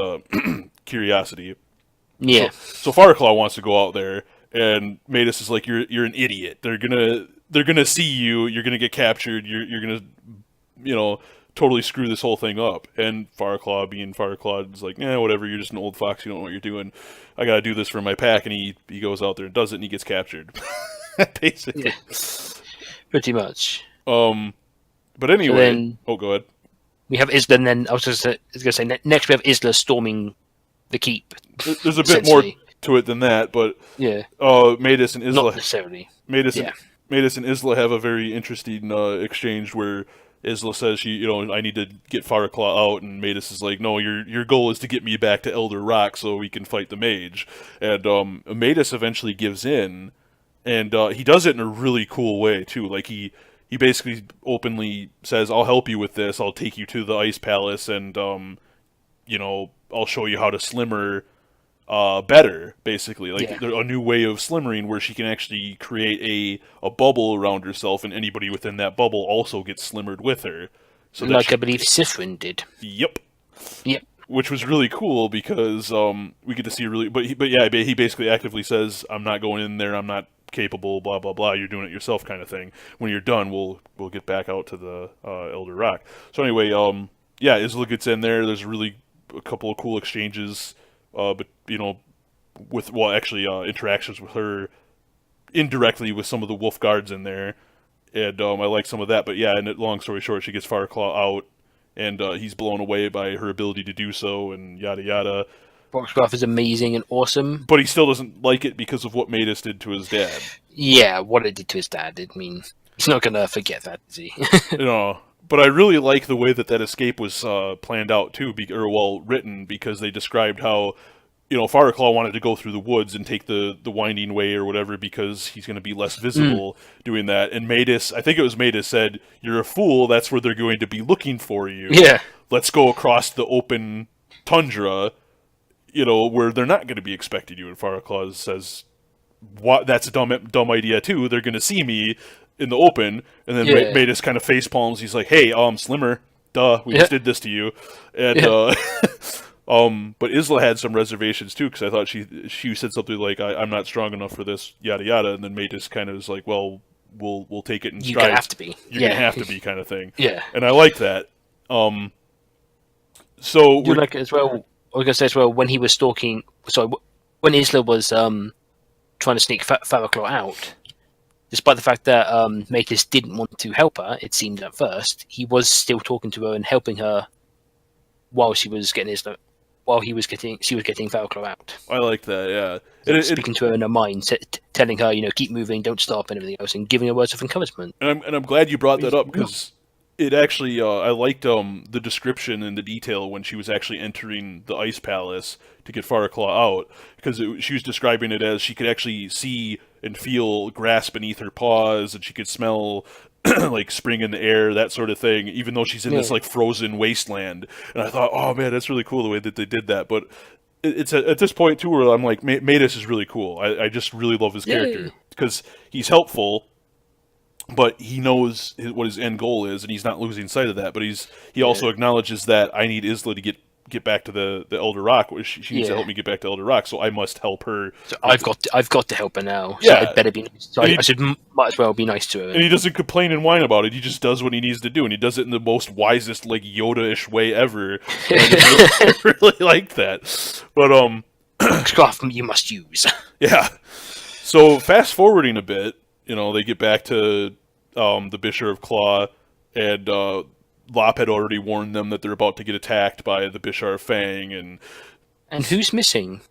Speaker 1: curiosity.
Speaker 2: Yeah.
Speaker 1: So Farclaw wants to go out there, and Matus is like, you're an idiot. They're gonna see you, you're gonna get captured, you're gonna, totally screw this whole thing up. And Farclaw, being Farclaw, is like, whatever, you're just an old fox, you don't know what you're doing. I gotta do this for my pack, and he goes out there and does it, and he gets captured. Basically.
Speaker 2: Yeah. Pretty much.
Speaker 1: But anyway, go ahead.
Speaker 2: We have Isla, and then I was going to say next we have Isla storming the keep.
Speaker 1: There's a bit more to it than that, but
Speaker 2: yeah,
Speaker 1: Matus and Isla
Speaker 2: not necessarily.
Speaker 1: Matus and Isla have a very interesting exchange where Isla says I need to get Farclaw out, and Matus is like, no, your goal is to get me back to Elder Rock so we can fight the mage. And Matus eventually gives in, and he does it in a really cool way too. Like he basically openly says, I'll help you with this, I'll take you to the Ice Palace, and I'll show you how to slimmer better, basically. Like a new way of slimmering where she can actually create a bubble around herself, and anybody within that bubble also gets slimmered with her. So
Speaker 2: I believe Sifrin did.
Speaker 1: Yep.
Speaker 3: which was really cool because we get to see really. But he basically actively says, "I'm not going in there. I'm not capable. Blah blah blah. You're doing it yourself," kind of thing. When you're done, we'll get back out to the Elder Rock. So anyway, Isla gets in there. There's really a couple of cool exchanges, but interactions with her indirectly with some of the wolf guards in there, and I like some of that. But yeah, and long story short, she gets Fireclaw out, and he's blown away by her ability to do so, and yada yada.
Speaker 2: Foxcraft is amazing and awesome,
Speaker 3: but he still doesn't like it because of what Matus did to his dad.
Speaker 2: Yeah, what it did to his dad. I mean, he's not gonna forget that, is he?
Speaker 3: But I really like the way that escape was planned out too, written, because they described how Fireclaw wanted to go through the woods and take the winding way or whatever because he's going to be less visible doing that. And Matus, I think it was Matus, said, "You're a fool. That's where they're going to be looking for you.
Speaker 2: Yeah,
Speaker 3: let's go across the open tundra, where they're not going to be expecting you." And Fireclaw says, "What? That's a dumb idea too. They're going to see me in the open." And then Matus kind of face palms. He's like, "Hey, Slimmer, duh, we just did this to you." And but Isla had some reservations too, because I thought she said something like, "I'm not strong enough for this," yada yada. And then Matus kind of was like, "Well, we'll take it in stride.
Speaker 2: You're gonna have to be.
Speaker 3: You're gonna have to be," kind of thing.
Speaker 2: Yeah.
Speaker 3: And I like that. So
Speaker 2: do you like it as well? I was gonna say as well, when he was stalking. Sorry, when Isla was trying to sneak Fireclaw out. Despite the fact that Matus didn't want to help her, it seemed at first, he was still talking to her and helping her while she was getting she was getting Fireclaw out.
Speaker 3: I like that, yeah.
Speaker 2: So speaking to her in her mind, telling her, keep moving, don't stop, and everything else, and giving her words of encouragement.
Speaker 3: And I'm glad you brought that up, because it actually, I liked the description and the detail when she was actually entering the Ice Palace to get Fireclaw out, because she was describing it as she could actually see and feel grass beneath her paws, and she could smell like spring in the air, that sort of thing, even though she's in this like frozen wasteland. And I thought, oh man, that's really cool the way that they did that. But it's at this point too where I'm like, Matus is really cool. I just really love his character, because he's helpful, but he knows what his end goal is, and he's not losing sight of that. But he also acknowledges that I need Isla to get back to the Elder Rock. She needs to help me get back to Elder Rock, so I must help her.
Speaker 2: So I've got to help her now. So I better be nice. So I might as well be nice to her.
Speaker 3: And he doesn't complain and whine about it. He just does what he needs to do, and he does it in the most wisest, like Yoda-ish way ever. I really like that. But
Speaker 2: Craft you must use.
Speaker 3: Yeah. So fast forwarding a bit, they get back to the Bishop of Claw, and Lop had already warned them that they're about to get attacked by the Bishar Fang, and
Speaker 2: who's missing?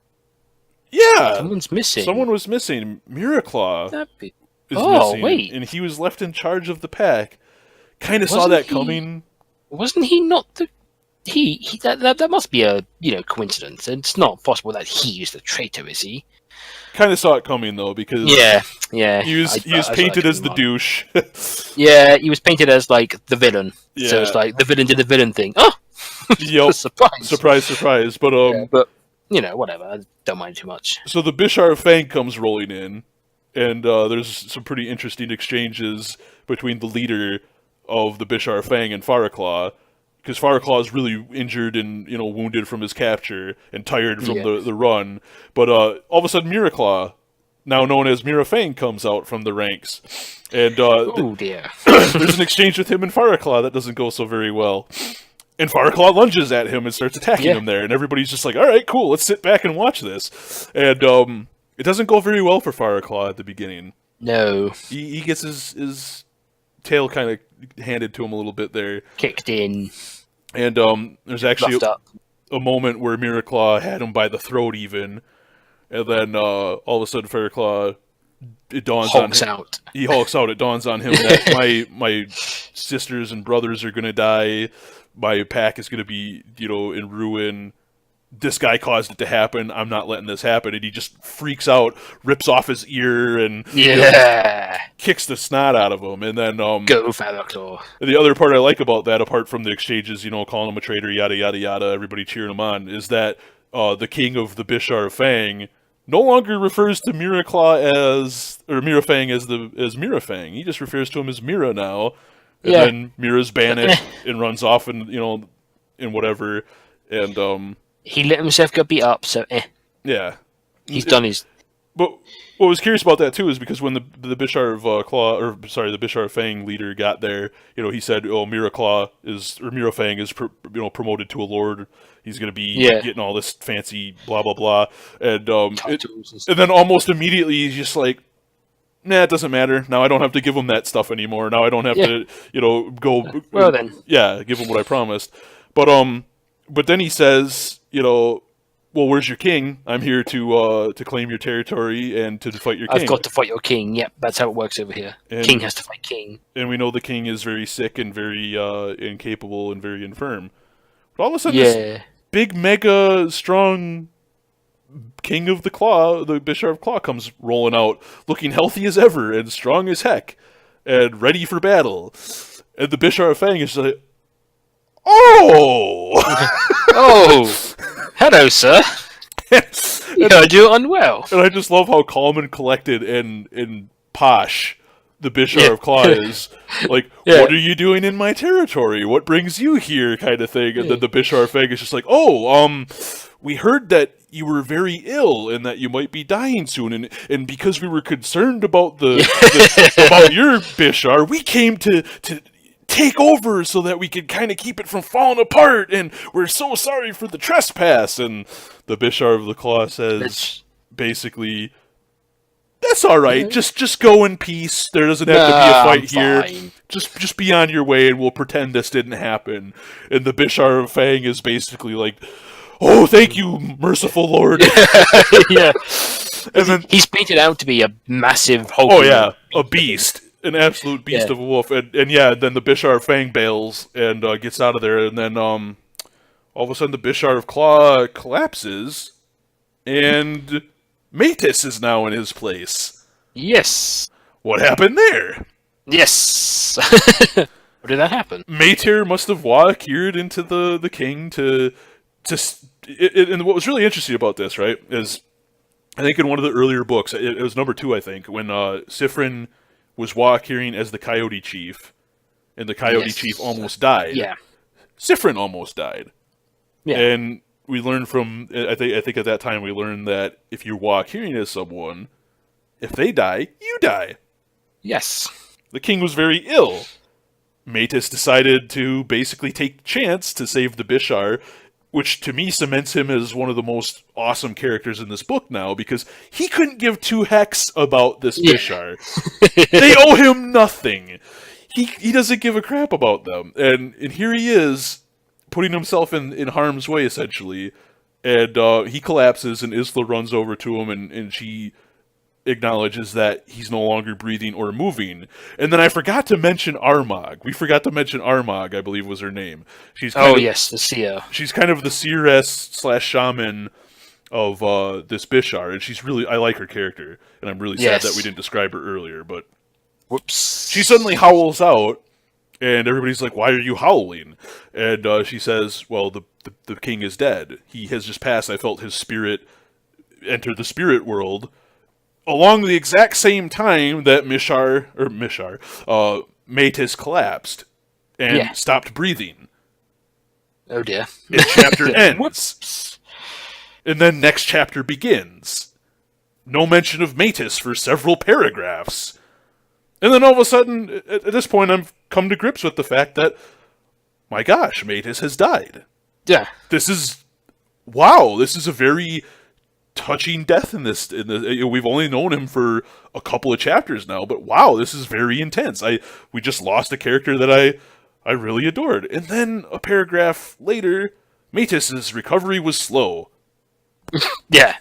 Speaker 3: Yeah!
Speaker 2: Someone's missing.
Speaker 3: Someone was missing. Miraclaw is missing.
Speaker 2: Wait.
Speaker 3: And he was left in charge of the pack. Kind of saw that coming.
Speaker 2: Wasn't he not the... That must be a, coincidence. It's not possible that he is the traitor, is he?
Speaker 3: Kind of saw it coming, though, because...
Speaker 2: Yeah.
Speaker 3: He was painted as the douche.
Speaker 2: Yeah, he was painted as, like, the villain.
Speaker 3: Yeah.
Speaker 2: So it's like, the villain did the villain thing. Oh!
Speaker 3: Yep.
Speaker 2: Surprise.
Speaker 3: Surprise. But,
Speaker 2: whatever. I don't mind too much.
Speaker 3: So the Bishar of Fang comes rolling in, and there's some pretty interesting exchanges between the leader of the Bishar of Fang and Faraclaw, because Faraclaw is really injured and wounded from his capture and tired from the run. But all of a sudden, Miraclaw, now known as Mira Fang, comes out from the ranks, and
Speaker 2: oh dear,
Speaker 3: there's an exchange with him and Faraclaw that doesn't go so very well. And Faraclaw lunges at him and starts attacking him there, and everybody's just like, all right, cool, let's sit back and watch this. And it doesn't go very well for Faraclaw at the beginning.
Speaker 2: No.
Speaker 3: He gets his tail kind of handed to him a little bit there.
Speaker 2: Kicked in.
Speaker 3: And there's actually a moment where Miraclaw had him by the throat even, and then all of a sudden Faraclaw, it dawns on him. He hulks out. It dawns on him that my sisters and brothers are going to die. My pack is going to be, in ruin. This guy caused it to happen. I'm not letting this happen. And he just freaks out, rips off his ear, and kicks the snot out of him. And then
Speaker 2: go Faraclaw.
Speaker 3: The other part I like about that, apart from the exchanges, calling him a traitor, yada yada yada, everybody cheering him on, is that the king of the Bishar of Fang no longer refers to Miraclaw or Mira Fang as Mira Fang. He just refers to him as Mira now. And then Mira's banished and runs off and whatever. And
Speaker 2: he let himself get beat up, so
Speaker 3: yeah.
Speaker 2: He's done his...
Speaker 3: But what was curious about that too is because when the Bishar of the Bishar of Fang leader got there, he said, "Oh, Mira Fang is promoted to a lord. He's going to be getting all this fancy blah blah blah." And and then almost immediately he's just like, "Nah, it doesn't matter. Now I don't have to give him that stuff anymore. Now I don't have to, go."
Speaker 2: Well then,
Speaker 3: give him what I promised. But then he says, "Well, where's your king? I'm here to claim your territory and to fight your king.
Speaker 2: I've got to fight your king." Yep, that's how it works over here. And king has to fight king.
Speaker 3: And we know the king is very sick and very incapable and very infirm. But all of a sudden, this big, mega, strong king of the Claw, the Bishar of Claw, comes rolling out, looking healthy as ever and strong as heck and ready for battle. And the Bishar of Fang is like, "Oh!
Speaker 2: Oh! Hello, sir. You're doing unwell."
Speaker 3: And I just love how calm and collected and posh the Bishar of Claw is. Like, what are you doing in my territory? What brings you here? Kind of thing. And then the Bishar of Fang is just like, "Oh, we heard that you were very ill and that you might be dying soon. And because we were concerned about about your Bishar, we came to take over so that we could kind of keep it from falling apart, and we're so sorry for the trespass." And the Bishar of the Claw says, basically, "That's all right. Just go in peace. There doesn't have to be a fight here. Just be on your way, and we'll pretend this didn't happen." And the Bishar of Fang is basically like, "Oh, thank you, merciful Lord."
Speaker 2: Yeah.
Speaker 3: And then
Speaker 2: he's painted out to be a massive hulking.
Speaker 3: Oh yeah, a beast. An absolute beast of a wolf, and then the Bishar of Fang bails and gets out of there, and then all of a sudden the Bishar of Claw collapses, and Metis is now in his place.
Speaker 2: Yes.
Speaker 3: What happened there?
Speaker 2: Yes. How did that happen?
Speaker 3: Mater must have walked into the king and what was really interesting about this, right, is I think in one of the earlier books, it was number 2, I think, when Sifrin was walking as the Coyote Chief, and the Coyote Chief almost died.
Speaker 2: Yeah.
Speaker 3: Sifrin almost died.
Speaker 2: Yeah.
Speaker 3: And we learned from, I think at that time we learned that if you walk hearing as someone, if they die, you die.
Speaker 2: Yes.
Speaker 3: The king was very ill. Metis decided to basically take the chance to save the Bishar, which to me cements him as one of the most awesome characters in this book now, because he couldn't give 2 hecks about this Bishar. They owe him nothing. He doesn't give a crap about them. And here he is, putting himself in harm's way, essentially, And he collapses, and Isla runs over to him, and she acknowledges that he's no longer breathing or moving. And then I forgot to mention Armagh. We forgot to mention Armagh, I believe was her name. She's kind of,
Speaker 2: yes, the seer.
Speaker 3: She's kind of the seeress/shaman of this Bishar, and she's really, I like her character, and I'm really sad that we didn't describe her earlier, but
Speaker 2: whoops.
Speaker 3: She suddenly howls out, and everybody's like, "Why are you howling?" And she says, "Well, the king is dead. He has just passed. I felt his spirit enter the spirit world along the exact same time that Metis collapsed and stopped breathing."
Speaker 2: Oh dear.
Speaker 3: And chapter ends. And then next chapter begins. No mention of Metis for several paragraphs. And then all of a sudden, at this point, I've come to grips with the fact that, my gosh, Metis has died.
Speaker 2: Yeah.
Speaker 3: This is a very touching death in this. We've only known him for a couple of chapters now, but wow, this is very intense. We just lost a character that I really adored. And then a paragraph later, Metis' recovery was slow.
Speaker 2: Yeah.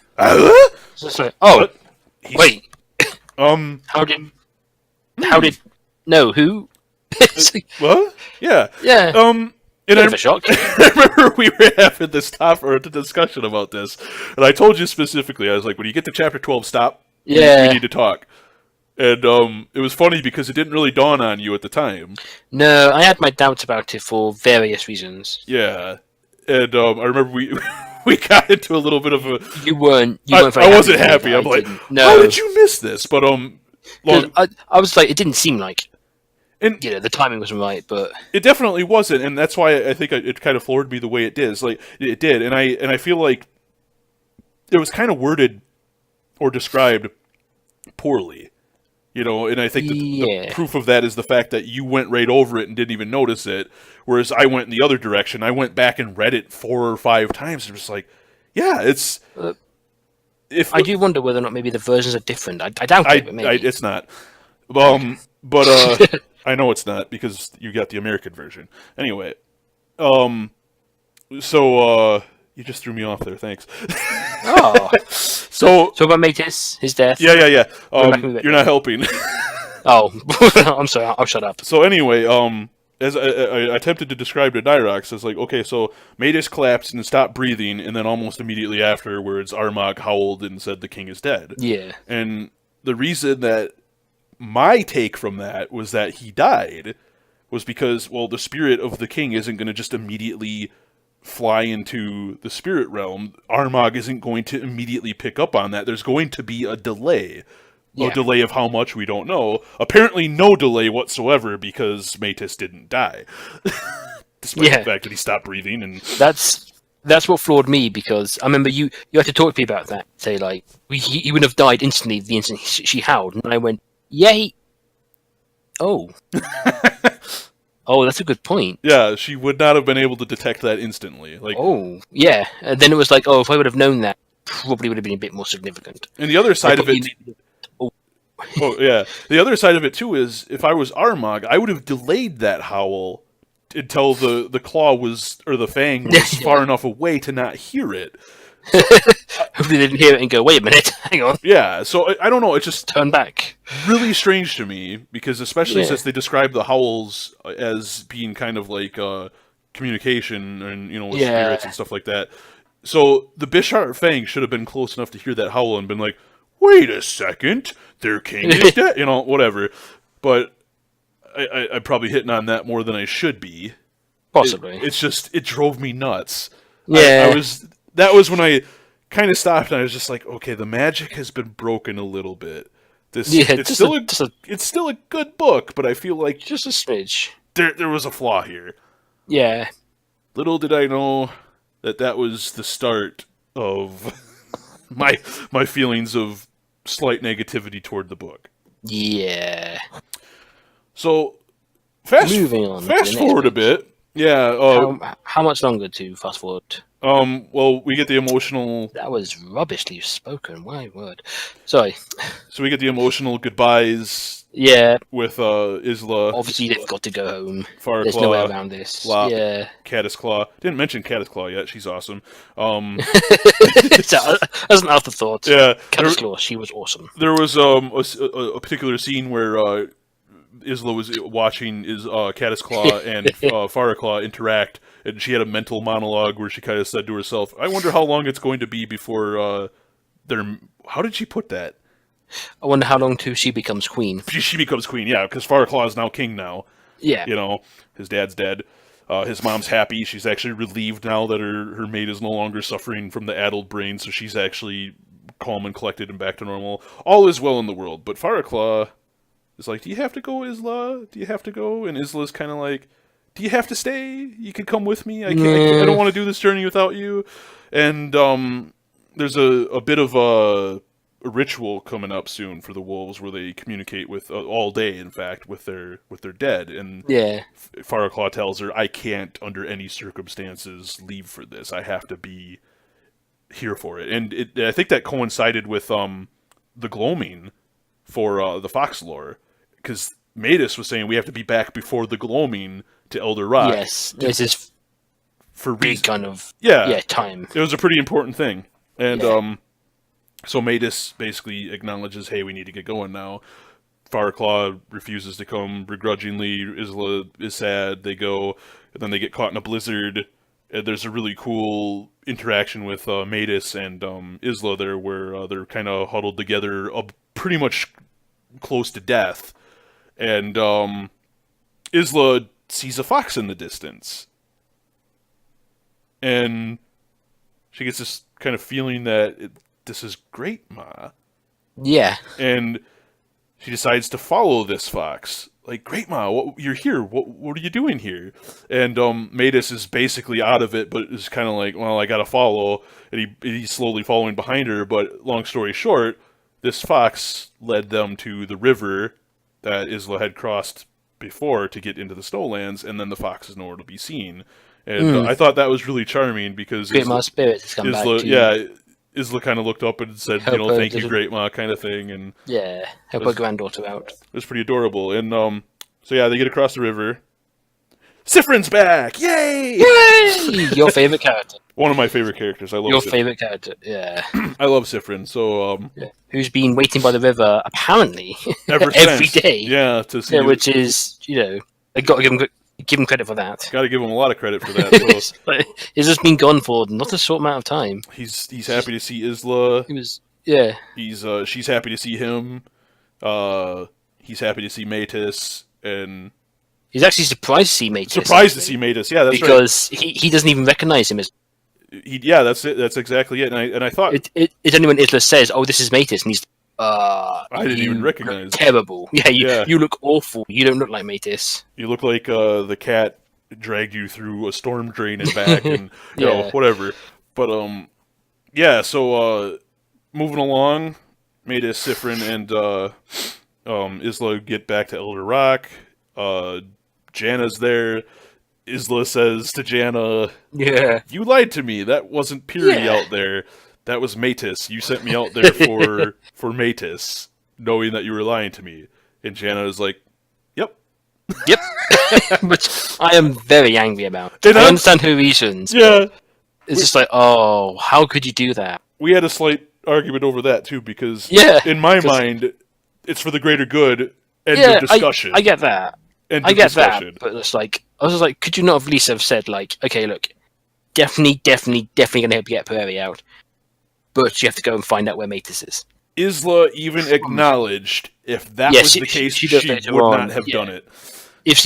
Speaker 3: So,
Speaker 2: wait. How did? No, who?
Speaker 3: What? Yeah.
Speaker 2: Yeah.
Speaker 3: And
Speaker 2: Bit of a shock.
Speaker 3: I remember we were having this discussion about this, and I told you specifically, I was like, when you get to chapter 12, stop.
Speaker 2: Yeah.
Speaker 3: We need to talk. And it was funny because it didn't really dawn on you at the time.
Speaker 2: No, I had my doubts about it for various reasons.
Speaker 3: Yeah. And I remember we got into a little bit of a...
Speaker 2: You weren't
Speaker 3: I
Speaker 2: very
Speaker 3: wasn't happy. I'm like,
Speaker 2: no.
Speaker 3: How did you miss this? But
Speaker 2: I was like, it didn't seem like,
Speaker 3: and
Speaker 2: the timing wasn't right, but
Speaker 3: it definitely wasn't, and that's why I think it kind of floored me the way it did. Like it did, and I feel like it was kind of worded or described poorly, And I think the proof of that is the fact that you went right over it and didn't even notice it, whereas I went in the other direction. I went back and read it 4 or 5 times, and was like, yeah, it's.
Speaker 2: I do wonder whether or not maybe the versions are different. I doubt it, but maybe.
Speaker 3: It's not. But I know it's not because you got the American version. Anyway, so you just threw me off there. Thanks.
Speaker 2: Oh.
Speaker 3: So
Speaker 2: about Metis, his death.
Speaker 3: Yeah. You're not helping.
Speaker 2: Oh, I'm sorry. I'll shut up.
Speaker 3: So anyway, as I attempted to describe to Nyrox, as like, okay, so Metis collapsed and stopped breathing, and then almost immediately afterwards, Armagh howled and said the king is dead.
Speaker 2: Yeah.
Speaker 3: And the reason that my take from that was that he died was because, well, the spirit of the king isn't going to just immediately fly into the spirit realm. Armagh isn't going to immediately pick up on that. There's going to be a delay. Yeah. A delay of how much we don't know. Apparently no delay whatsoever because Metis didn't die. Despite the fact that he stopped breathing. And
Speaker 2: That's what floored me, because I remember you had to talk to me about that. Say, like, he wouldn't have died instantly the instant she howled. And I went, yay. Oh. Oh, that's a good point.
Speaker 3: Yeah, she would not have been able to detect that instantly. Like,
Speaker 2: oh, yeah. And then it was like, oh, if I would have known that, probably would have been a bit more significant.
Speaker 3: And the other side of it... Oh, yeah. The other side of it, too, is if I was Armagh, I would have delayed that howl until the claw was, or the fang was far enough away to not hear it.
Speaker 2: Hopefully they didn't hear it and go, wait a minute, hang on.
Speaker 3: Yeah, so I don't know, it's just...
Speaker 2: Turn back.
Speaker 3: Really strange to me, because especially since they describe the howls as being kind of like communication and, with spirits and stuff like that. So the Bishar Fang should have been close enough to hear that howl and been like, wait a second, their king is dead, whatever. But I'm probably hitting on that more than I should be.
Speaker 2: Possibly.
Speaker 3: It's just, it drove me nuts.
Speaker 2: Yeah.
Speaker 3: That was when I kind of stopped and I was just like, okay, the magic has been broken a little bit. It's still a good book, but I feel like
Speaker 2: just a smidge.
Speaker 3: There was a flaw here.
Speaker 2: Yeah.
Speaker 3: Little did I know that was the start of my feelings of slight negativity toward the book.
Speaker 2: Yeah.
Speaker 3: So fast forward a bit. Yeah.
Speaker 2: How much longer to fast forward?
Speaker 3: Well, we get the emotional...
Speaker 2: That was rubbishly spoken, my word. Sorry.
Speaker 3: So we get the emotional goodbyes
Speaker 2: Yeah.
Speaker 3: With Isla.
Speaker 2: Obviously, they've got to go home.
Speaker 3: Fire
Speaker 2: There's
Speaker 3: Claw,
Speaker 2: no way around this.
Speaker 3: Lop,
Speaker 2: Yeah.
Speaker 3: Caddis Claw. Didn't mention Caddis Claw yet. She's awesome.
Speaker 2: So, as an afterthought,
Speaker 3: Yeah.
Speaker 2: Caddis Claw, she was awesome.
Speaker 3: There was a particular scene where Isla was watching Caddis Claw and Fire Claw interact, and she had a mental monologue where she kind of said to herself, "I wonder how long it's going to be before they're." How did she put that?
Speaker 2: I wonder how long till she becomes queen.
Speaker 3: She becomes queen, yeah, because Fire Claw is now king now.
Speaker 2: Yeah.
Speaker 3: You know, his dad's dead. His mom's happy. She's actually relieved now that her mate is no longer suffering from the addled brain, so she's actually calm and collected and back to normal. All is well in the world, but Fire Claw is like, "Do you have to go, Isla? Do you have to go?" And Isla's kind of like, "Do you have to stay? You could come with me. I don't want to do this journey without you." And there's a bit of a ritual coming up soon for the wolves where they communicate with all day, in fact, with their dead. And
Speaker 2: yeah,
Speaker 3: Firaclaw tells her, "I can't, under any circumstances, leave for this. I have to be here for it." And I think that coincided with the gloaming for the Fox lore, because Matus was saying we have to be back before the gloaming to Elder Rock.
Speaker 2: Yes, this is
Speaker 3: for
Speaker 2: big kind of time.
Speaker 3: It was a pretty important thing, and so Matus basically acknowledges, "Hey, we need to get going now." Firaclaw refuses to come begrudgingly. Isla is sad. They go, and then they get caught in a blizzard. And there's a really cool interaction with Matus and Isla there, where they're kind of huddled together, pretty much close to death. And Isla sees a fox in the distance, and she gets this kind of feeling that this is great, Ma.
Speaker 2: Yeah.
Speaker 3: And she decides to follow this fox. Like, "Great Ma, you're here. What are you doing here?" And Matus is basically out of it, but is kind of like, "Well, I gotta follow." And he's slowly following behind her. But long story short, this fox led them to the river that Isla had crossed before to get into the Snowlands, and then the fox is nowhere to be seen. And I thought that was really charming because
Speaker 2: Great Ma's spirit has come back to
Speaker 3: yeah. Isla kind of looked up and said, "Thank you, Great Ma," kind of thing, and
Speaker 2: help her granddaughter out.
Speaker 3: It was pretty adorable. And so yeah, they get across the river. Sifrin's back! Yay!
Speaker 2: Yay! Your favorite character.
Speaker 3: One of my favorite characters. I love
Speaker 2: your
Speaker 3: Sifrin.
Speaker 2: Favorite character. Yeah.
Speaker 3: I love Sifrin. So
Speaker 2: who's been waiting by the river apparently
Speaker 3: every
Speaker 2: day?
Speaker 3: Yeah, to see.
Speaker 2: Which is I got to give him credit for that.
Speaker 3: Got to give him a lot of credit for that. So.
Speaker 2: He's just been gone for not a short amount of time.
Speaker 3: He's happy to see Isla. She's happy to see him. He's happy to see Matus, and
Speaker 2: he's actually surprised to see Matus.
Speaker 3: Yeah, that's
Speaker 2: because he doesn't even recognize him as.
Speaker 3: That's it. That's exactly it. And I thought
Speaker 2: it's only when Isla says, "Oh, this is Matus," and he's.
Speaker 3: I didn't even recognize.
Speaker 2: Terrible. Yeah, you look awful. You don't look like Matus.
Speaker 3: You look like the cat dragged you through a storm drain and back, and you know, whatever. But so moving along, Matus, Sifrin, and Isla get back to Elder Rock. Janna's there. Isla says to Janna, "You lied to me. That wasn't Piri out there. That was Matus. You sent me out there for Matus, knowing that you were lying to me." And Janna is like, "Yep."
Speaker 2: Which I am very angry about. I understand her reasons.
Speaker 3: Yeah.
Speaker 2: It's just like, oh, how could you do that?
Speaker 3: We had a slight argument over that, too, because in my mind, it's for the greater good. End of discussion.
Speaker 2: I get that.
Speaker 3: I get that.
Speaker 2: But it's like, I was like, could you not at least have said, like, okay, look, definitely going to help you get Prairie out. But you have to go and find out where Matus is.
Speaker 3: Isla even acknowledged if that was the case, she would not have done it.
Speaker 2: If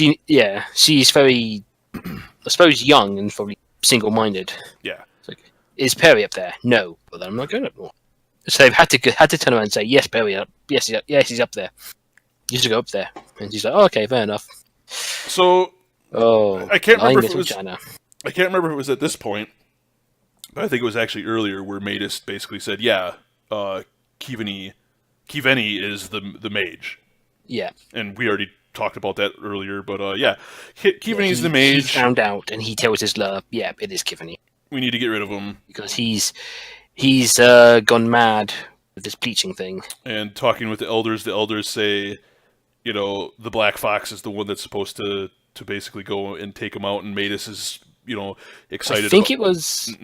Speaker 2: she's very, I suppose, young and probably single-minded.
Speaker 3: Yeah.
Speaker 2: It's like, is Perry up there? No. Well, then I'm not going up more. So they've had to turn around and say, yes, Perry up. Yes, he's up there. You should go up there. And she's like, oh, okay, fair enough.
Speaker 3: So, I can't remember if it was. I can't remember if it was at this point. But I think it was actually earlier where Matus basically said, Kiveni is the mage.
Speaker 2: Yeah.
Speaker 3: And we already talked about that earlier, but Kiveni is the mage.
Speaker 2: He found out, and he tells Isla, it is Kiveni.
Speaker 3: We need to get rid of him.
Speaker 2: Because he's gone mad with this bleaching thing.
Speaker 3: And talking with the elders say, the Black Fox is the one that's supposed to basically go and take him out, and Matus is, excited.
Speaker 2: I think it was.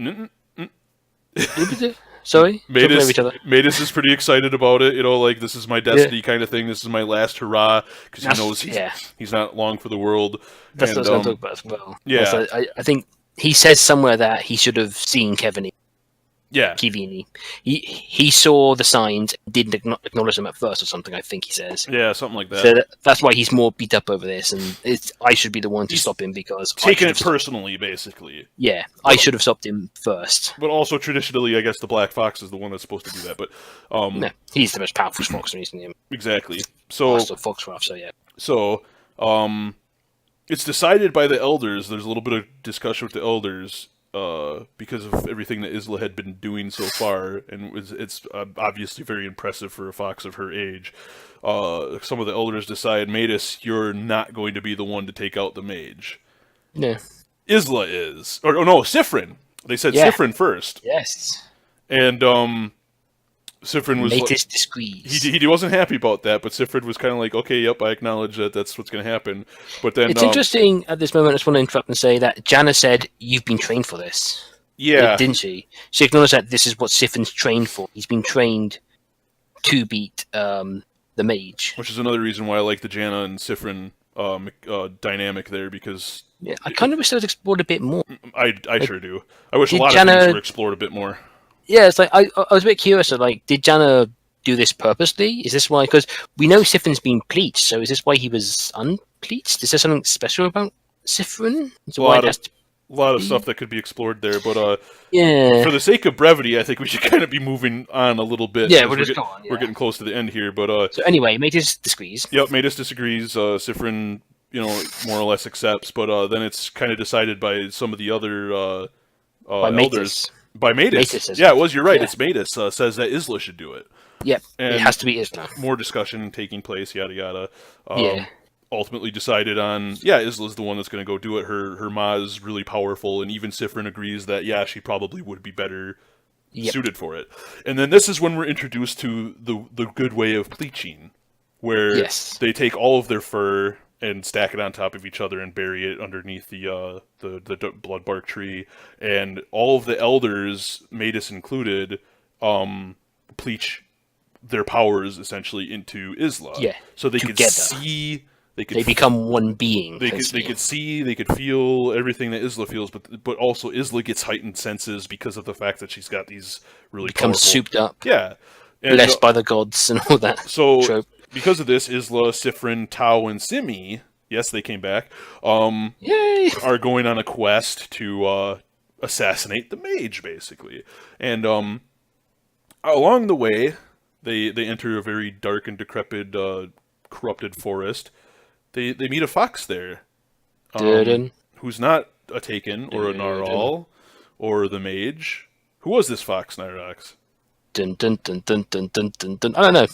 Speaker 2: Sorry,
Speaker 3: Matus is pretty excited about it. Like, this is my destiny kind of thing. This is my last hurrah, because he knows he's not long for the world.
Speaker 2: That's what I was going to talk about as well.
Speaker 3: Yeah,
Speaker 2: also, I think he says somewhere that he should have seen Kevin.
Speaker 3: Yeah,
Speaker 2: Kivini. He saw the signs, didn't acknowledge them at first, or something. I think he says.
Speaker 3: Yeah, something like that.
Speaker 2: So that's why he's more beat up over this, and I should be the one to stop him because
Speaker 3: taking it personally, basically.
Speaker 2: Yeah, I should have stopped him first.
Speaker 3: But also, traditionally, I guess the Black Fox is the one that's supposed to do that. But
Speaker 2: no, he's the most powerful fox, isn't he?
Speaker 3: Exactly. So
Speaker 2: Foxcraft. So yeah.
Speaker 3: So it's decided by the elders. There's a little bit of discussion with the elders. Because of everything that Isla had been doing so far, and it's obviously very impressive for a fox of her age. Some of the elders decide, Matus, you're not going to be the one to take out the mage.
Speaker 2: No.
Speaker 3: Isla is. Or no, Sifrin. They said Sifrin first.
Speaker 2: Yes.
Speaker 3: And Sifrin was
Speaker 2: Matus disagrees.
Speaker 3: He wasn't happy about that, but Sifrin was kind of like, okay, yep, I acknowledge that that's what's going to happen. But then
Speaker 2: it's interesting at this moment. I just want to interrupt and say that Janna said, "You've been trained for this."
Speaker 3: Yeah,
Speaker 2: didn't she? She acknowledged that this is what Sifrin's trained for. He's been trained to beat the mage,
Speaker 3: which is another reason why I like the Janna and Sifrin dynamic there, because
Speaker 2: I kind of wish they was explored a bit more.
Speaker 3: I sure do. I wish a lot of things were explored a bit more.
Speaker 2: Yeah, it's like I was a bit curious. Like, did Janna do this purposely? Is this why? Because we know Sifrin's been pleached, so is this why he was unpleached? Is there something special about Sifrin?
Speaker 3: A lot of stuff that could be explored there, but for the sake of brevity, I think we should kind of be moving on a little bit.
Speaker 2: Yeah, we're getting
Speaker 3: close to the end here, but
Speaker 2: so anyway, Matus disagrees.
Speaker 3: Yep, Matus disagrees. Sifrin, more or less accepts, but then it's kind of decided by some of the other elders. By Matus. Yeah, it was. You're right. Yeah. It's Matus says that Isla should do it.
Speaker 2: Yep, and it has to be Isla.
Speaker 3: More discussion taking place, yada yada. Ultimately decided on, Isla's the one that's going to go do it. Her ma is really powerful, and even Sifrin agrees that, she probably would be better suited for it. And then this is when we're introduced to the good way of pleaching, where they take all of their fur and stack it on top of each other and bury it underneath the blood bark tree, and all of the elders, Matus included, pleach their powers essentially into Isla.
Speaker 2: Yeah,
Speaker 3: so they could see.
Speaker 2: They become one being.
Speaker 3: They could see, they could feel everything that Isla feels, but also Isla gets heightened senses because of the fact that she's got these really
Speaker 2: becomes souped up.
Speaker 3: Yeah,
Speaker 2: and, blessed by the gods and all that.
Speaker 3: So
Speaker 2: trope.
Speaker 3: Because of this, Isla, Sifrin, Tau, and Simi, yes, they came back.
Speaker 2: Yay!
Speaker 3: Are going on a quest to assassinate the mage, basically, and along the way, they enter a very dark and decrepit, corrupted forest. They meet a fox there, who's not a Taken or a Narwhal or the mage. Who was this fox, Nyrox?
Speaker 2: Dun dun dun dun dun dun dun dun. I don't know.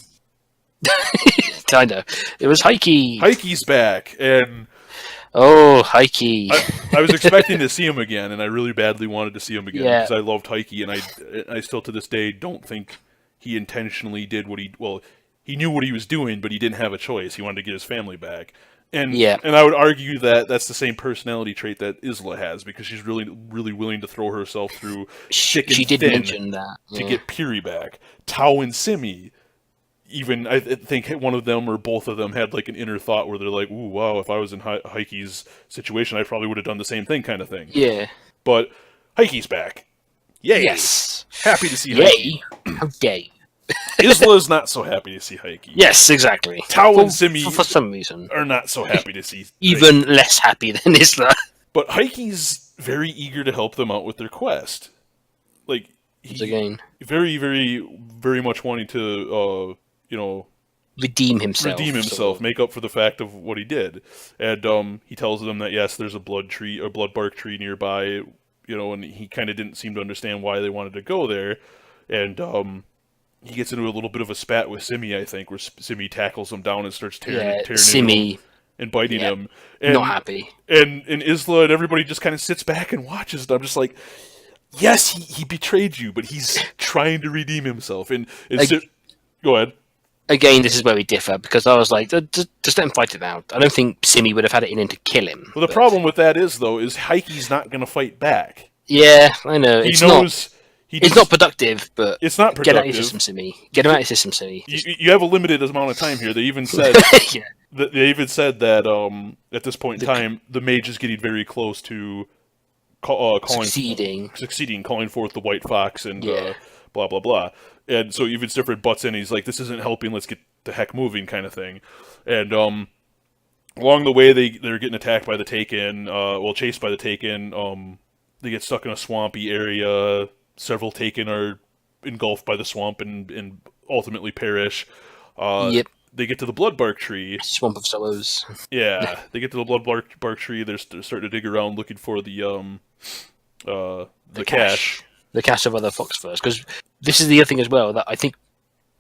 Speaker 2: I know. It was Heike.
Speaker 3: Heike's back, and
Speaker 2: Heike.
Speaker 3: I was expecting to see him again, and I really badly wanted to see him again because I loved Heike, and I still to this day don't think he intentionally did what he knew what he was doing, but he didn't have a choice. He wanted to get his family back. And I would argue that that's the same personality trait that Isla has, because she's really, really willing to throw herself through thick and thin
Speaker 2: mention that
Speaker 3: to get Piri back. Tau and Simi, even I think one of them or both of them had like an inner thought where they're like, "Ooh, wow! If I was in Heike's situation, I probably would have done the same thing," kind of thing.
Speaker 2: Yeah.
Speaker 3: But Heike's back. Yay!
Speaker 2: Yes.
Speaker 3: Happy to see
Speaker 2: Heike. How dare you?
Speaker 3: Isla's not so happy to see Heike.
Speaker 2: Yes, exactly.
Speaker 3: Tau and Simi,
Speaker 2: for some reason,
Speaker 3: are not so happy to see
Speaker 2: even less happy than Isla.
Speaker 3: But Heike's very eager to help them out with their quest. Like,
Speaker 2: again,
Speaker 3: very, very, very much wanting to,
Speaker 2: redeem himself,
Speaker 3: make up for the fact of what he did. And he tells them that yes, there's a blood bark tree nearby, and he kind of didn't seem to understand why they wanted to go there. And he gets into a little bit of a spat with Simi, I think, where Simi tackles him down and starts tearing him and biting him. And,
Speaker 2: not happy.
Speaker 3: And Isla and everybody just kind of sits back and watches. And I'm just like, yes, he betrayed you, but he's trying to redeem himself. And go ahead.
Speaker 2: again, this is where we differ, because I was like, just let him fight it out. I don't think Simi would have had it in him to kill him.
Speaker 3: Well, the problem with that is Heike's not going to fight back.
Speaker 2: Yeah, I know.
Speaker 3: He knows...
Speaker 2: It's not productive, but
Speaker 3: it's not productive.
Speaker 2: Get out of your system, Simi. Get him out of your system, Simi.
Speaker 3: You have a limited amount of time here. They even said that at this point in time, the mage is getting very close to calling forth the white fox and blah blah blah. And so even Sifrid butts in. He's like, "This isn't helping. Let's get the heck moving," kind of thing. And along the way, they're getting attacked by the Taken. Chased by the Taken. They get stuck in a swampy area. Several Taken are engulfed by the swamp and ultimately perish.
Speaker 2: Yep.
Speaker 3: They get to the Bloodbark tree.
Speaker 2: Swamp of Sorrows.
Speaker 3: Yeah, they get to the Bloodbark tree. They're starting to dig around looking for the cache.
Speaker 2: The cache of other fox furs. Because this is the other thing as well that I think... I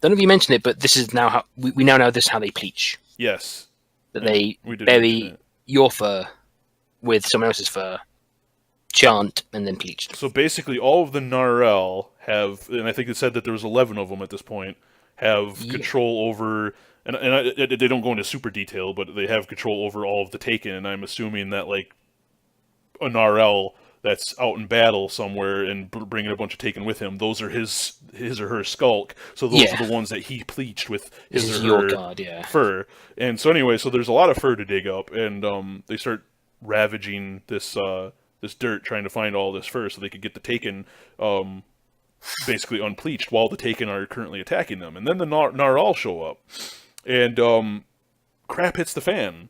Speaker 2: don't know if you mentioned it, but this is now how... We now know this is how they pleach.
Speaker 3: Yes.
Speaker 2: That they bury your fur with someone else's fur, chant, and then pleach.
Speaker 3: So basically all of the Narel have... And I think it said that there was 11 of them at this point, have control over... And they don't go into super detail, but they have control over all of the Taken, and I'm assuming that, like, a Narel that's out in battle somewhere and bringing a bunch of Taken with him, those are his or her skulk, so those are the ones that he pleached with his or her fur. And so anyway, so there's a lot of fur to dig up, and they start ravaging this dirt, trying to find all this fur so they could get the Taken basically unpleached while the Taken are currently attacking them. And then the Narl show up. And crap hits the fan.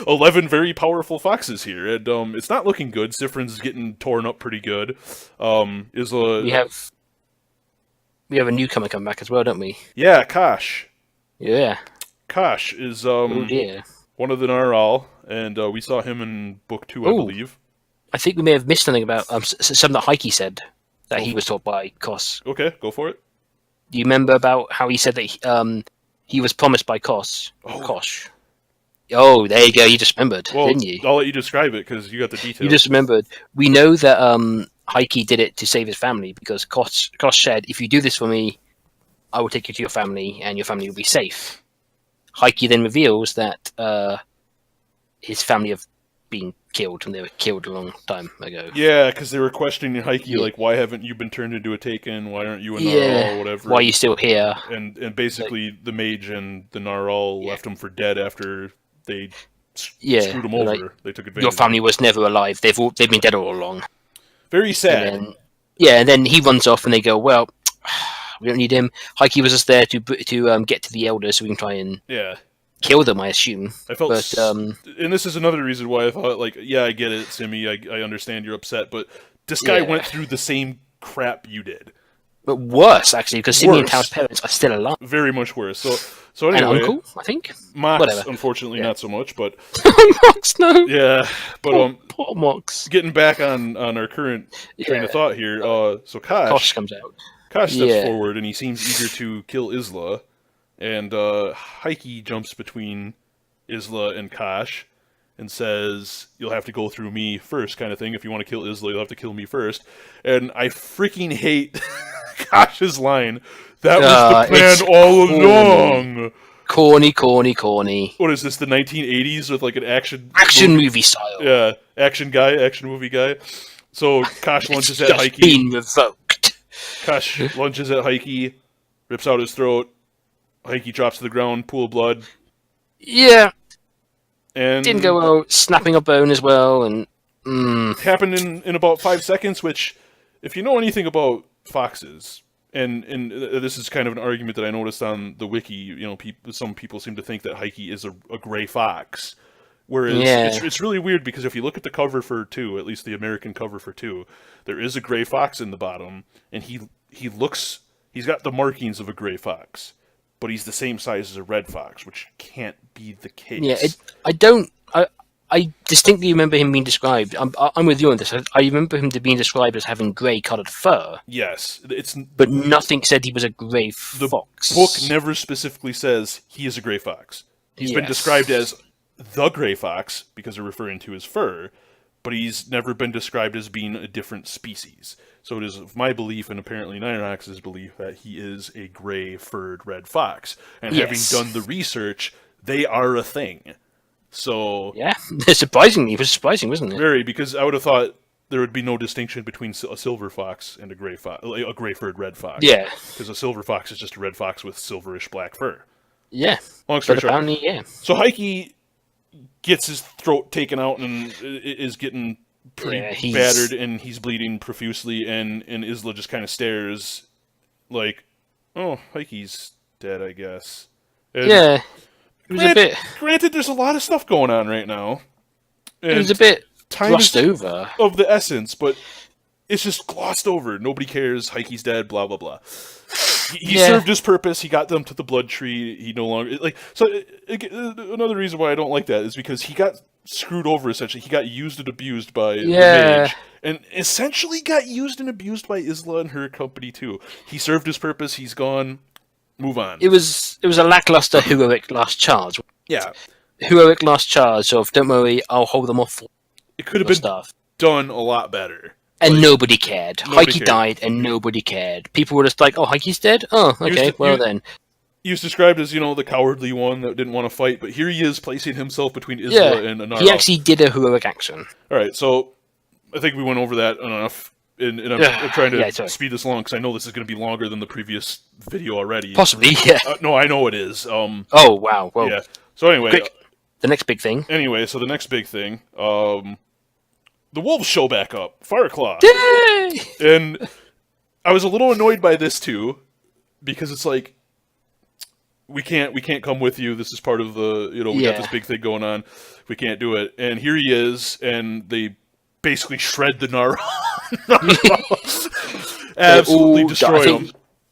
Speaker 3: 11 very powerful foxes here, and it's not looking good. Sifrin's getting torn up pretty good.
Speaker 2: We have a newcomer come back as well, don't we?
Speaker 3: Yeah, Kosh.
Speaker 2: Yeah.
Speaker 3: Kosh is one of the Narl, and we saw him in book 2, I believe.
Speaker 2: I think we may have missed something about something that Heike said that he was taught by Kos.
Speaker 3: Okay, go for it.
Speaker 2: Do you remember about how he said that he was promised by Kosh? Oh, there you go. You just remembered, didn't you?
Speaker 3: I'll let you describe it because you got the details.
Speaker 2: You just remembered. We know that Heike did it to save his family because Kosh said, "If you do this for me, I will take you to your family, and your family will be safe." Heike then reveals that his family have been killed, and they were killed a long time ago.
Speaker 3: Yeah, because they were questioning Heike, like, why haven't you been turned into a Taken? Why aren't you a Narl or whatever?
Speaker 2: Why are you still here?
Speaker 3: And basically, the mage and the Narl left him for dead after they screwed him over.
Speaker 2: Like,
Speaker 3: they took advantage.
Speaker 2: Your family was never alive. They've been dead all along.
Speaker 3: Very sad.
Speaker 2: And then he runs off, and they go, "Well, we don't need him." Heike was just there to get to the elders, so we can try and kill them, I assume.
Speaker 3: I felt, and this is another reason why I thought, like, I get it, Simi. I understand you're upset, but this guy went through the same crap you did.
Speaker 2: But worse, actually, because Simi and Tao's parents are still alive.
Speaker 3: Very much worse. So anyway,
Speaker 2: and uncle, I think.
Speaker 3: Mox, unfortunately, not so much, but
Speaker 2: Mox, no.
Speaker 3: Yeah, but
Speaker 2: poor Mox.
Speaker 3: Getting back on our current train of thought here. So
Speaker 2: Kosh comes out.
Speaker 3: Kosh steps forward, and he seems eager to kill Isla. And Heike jumps between Isla and Kosh and says, "You'll have to go through me first," kind of thing. If you want to kill Isla, you'll have to kill me first. And I freaking hate Kosh's line. That was the plan all along.
Speaker 2: Corny.
Speaker 3: What is this, the 1980s with like an action
Speaker 2: movie style?
Speaker 3: Yeah, action movie guy. So Kosh lunges at Heike.
Speaker 2: Been revoked.
Speaker 3: Kosh lunges at Heike, rips out his throat. Heike drops to the ground, pool of blood.
Speaker 2: Yeah.
Speaker 3: And
Speaker 2: didn't go well, snapping a bone as well, and
Speaker 3: happened in about 5 seconds, which, if you know anything about foxes, and this is kind of an argument that I noticed on the wiki, some people seem to think that Heike is a gray fox. Whereas it's really weird because if you look at the cover for 2, at least the American cover for 2, there is a gray fox in the bottom, and he's got the markings of a gray fox. But he's the same size as a red fox, which can't be the case.
Speaker 2: Yeah, I distinctly remember him being described. I'm with you on this. I remember him being described as having grey-coloured fur.
Speaker 3: Yes,
Speaker 2: but nothing said he was a grey fox.
Speaker 3: The book never specifically says he is a grey fox. He's been described as the grey fox because they're referring to his fur, but he's never been described as being a different species. So it is my belief, and apparently Nyrox's belief, that he is a gray-furred red fox. And having done the research, they are a thing. So
Speaker 2: yeah, surprisingly, it was surprising, wasn't it?
Speaker 3: Very, because I would have thought there would be no distinction between a silver fox and a gray-furred red fox.
Speaker 2: Yeah,
Speaker 3: because a silver fox is just a red fox with silverish black fur.
Speaker 2: Yeah,
Speaker 3: long story short.
Speaker 2: Apparently, yeah.
Speaker 3: So Heike gets his throat taken out and is getting pretty battered, and he's bleeding profusely, and Isla just kind of stares like, oh, Heike's dead, I guess. And
Speaker 2: yeah. It was a bit...
Speaker 3: Granted, there's a lot of stuff going on right now.
Speaker 2: It was a bit glossed over.
Speaker 3: Of the essence, but it's just glossed over. Nobody cares. Heike's dead, blah, blah, blah. He served his purpose. He got them to the blood tree. He no longer... another reason why I don't like that is because he got screwed over, essentially. He got used and abused by the mage. And essentially got used and abused by Isla and her company, too. He served his purpose. He's gone. Move on.
Speaker 2: It was a lackluster heroic last charge.
Speaker 3: Yeah.
Speaker 2: Heroic last charge of, don't worry, I'll hold them off.
Speaker 3: It could have been done a lot better.
Speaker 2: And nobody cared. Heike died and nobody cared. People were just like, oh, Heike's dead? Oh, okay, then.
Speaker 3: He was described as, the cowardly one that didn't want to fight, but here he is placing himself between Isla and Anara.
Speaker 2: He actually did a heroic action.
Speaker 3: Alright, so I think we went over that enough. And I'm trying to speed this along because I know this is going to be longer than the previous video already.
Speaker 2: Possibly, yeah.
Speaker 3: No, I know it is.
Speaker 2: Oh, wow. Well,
Speaker 3: yeah. So anyway...
Speaker 2: Quick. The next big thing.
Speaker 3: Anyway, so the next big thing... the wolves show back up. Fireclaw.
Speaker 2: Yay!
Speaker 3: And I was a little annoyed by this, too. Because it's like... We can't come with you. This is part of the... we got this big thing going on. We can't do it. And here he is, and they... basically shred the Narwhal. Absolutely destroy him.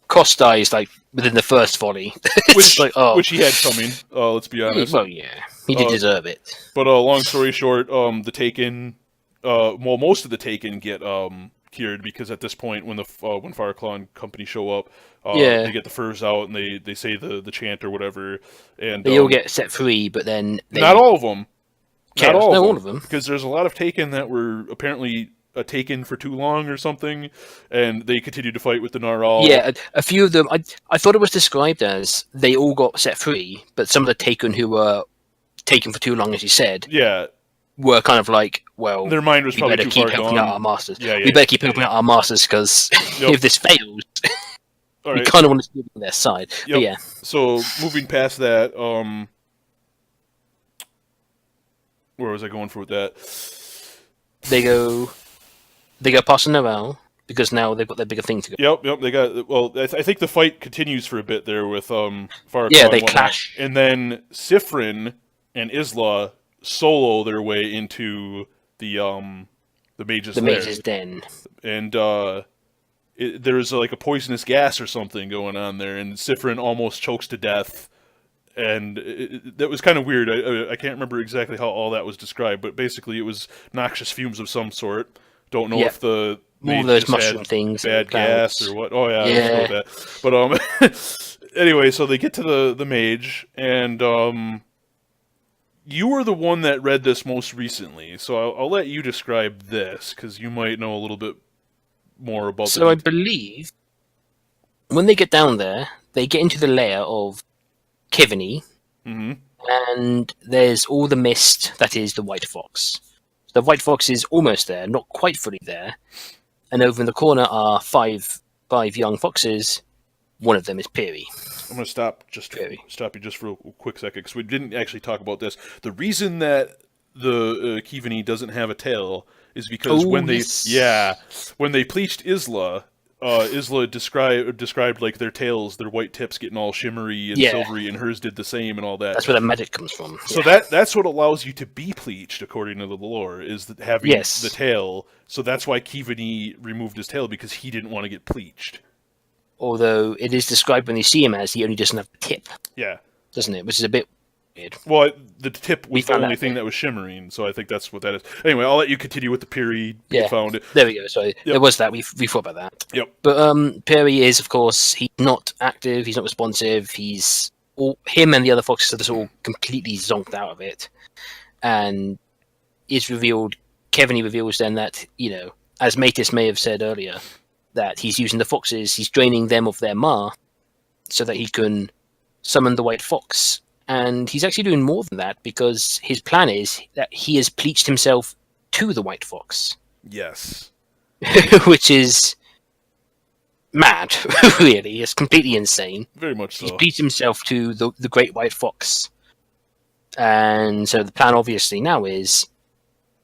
Speaker 2: Koss dies within the first volley.
Speaker 3: Which he had coming, let's be honest.
Speaker 2: Well, yeah. He did deserve it.
Speaker 3: But long story short, the Taken... most of the Taken get cured, because at this point, when Fireclaw and company show up, they get the furs out, and they say the chant or whatever. And
Speaker 2: they all get set free, but then...
Speaker 3: Not all of them. Not
Speaker 2: all of them.
Speaker 3: Because there's a lot of Taken that were apparently taken for too long or something, and they continued to fight with the Narwhal.
Speaker 2: Yeah, a few of them, I thought it was described as they all got set free, but some of the Taken who were taken for too long, as you said, were kind of like, well,
Speaker 3: their mind was probably too far gone.
Speaker 2: We better keep helping out our masters.
Speaker 3: We
Speaker 2: better keep helping out our masters, because if this fails, we kind of want to be on their side. But yeah.
Speaker 3: So, moving past that, where was I going for with that?
Speaker 2: They go past Narwhal, because now they've got their bigger thing to go.
Speaker 3: Yep. They got. Well, I think the fight continues for a bit there with Fireclaw.
Speaker 2: Yeah, they clash,
Speaker 3: and then Sifrin and Isla solo their way into the mage's
Speaker 2: den,
Speaker 3: and there's like a poisonous gas or something going on there, and Sifrin almost chokes to death. And that was kind of weird. I can't remember exactly how all that was described, but basically it was noxious fumes of some sort. Don't know if the
Speaker 2: more of those mushroom things,
Speaker 3: bad gas or what. Oh yeah. That. But anyway, so they get to the mage, and you were the one that read this most recently, so I'll let you describe this because you might know a little bit more about.
Speaker 2: So I believe when they get down there, they get into the lair of Kivini, and there's all the mist that is the White Fox. The White Fox is almost there, not quite fully there, and over in the corner are five young foxes. One of them is Piri.
Speaker 3: I'm going to stop you just for a quick second, because we didn't actually talk about this. The reason that the Kivini doesn't have a tail is because when they pleached Isla... Isla described like their tails, their white tips getting all shimmery and silvery, and hers did the same and all that.
Speaker 2: That's where the magic comes from.
Speaker 3: So that's what allows you to be pleached, according to the lore, is having the tail. So that's why Kivini removed his tail, because he didn't want to get pleached.
Speaker 2: Although it is described when you see him as he only doesn't have the tip.
Speaker 3: Yeah.
Speaker 2: Doesn't it? Which is a bit weird.
Speaker 3: Well, the tip was the only thing that was shimmering, so I think that's what that is. Anyway, I'll let you continue with the Piri. You found it.
Speaker 2: There we go. So there was that. We thought about that.
Speaker 3: Yep.
Speaker 2: But Piri is, of course, he's not active. He's not responsive. Him and the other foxes are just all completely zonked out of it, and is revealed Kevin reveals then that, as Matis may have said earlier, that he's using the foxes, he's draining them of their ma, so that he can summon the White Fox. And he's actually doing more than that, because his plan is that he has pleached himself to the White Fox.
Speaker 3: Yes.
Speaker 2: Which is mad, really. It's completely insane.
Speaker 3: Very much so.
Speaker 2: He's pleached himself to the Great White Fox. And so the plan, obviously, now is,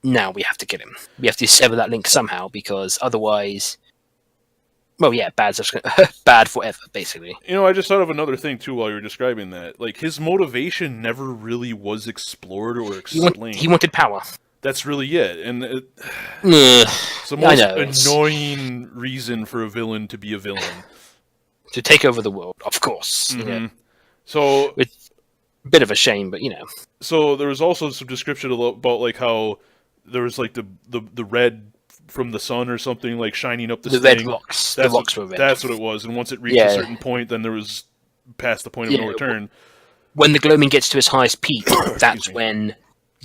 Speaker 2: now we have to kill him. We have to sever that link somehow, because otherwise, well, yeah, bad forever, basically.
Speaker 3: I just thought of another thing, too, while you were describing that. Like, his motivation never really was explored or explained.
Speaker 2: He wanted power.
Speaker 3: That's really it. And it's the most annoying reason for a villain to be a villain.
Speaker 2: To take over the world, of course.
Speaker 3: Mm-hmm. So
Speaker 2: it's a bit of a shame, but
Speaker 3: So there was also some description about like how there was like the red from the sun or something like shining up
Speaker 2: the red rocks. The rocks were red.
Speaker 3: That's what it was. And once it reached a certain point, then there was past the point of no return.
Speaker 2: When the gloaming gets to its highest peak, that's when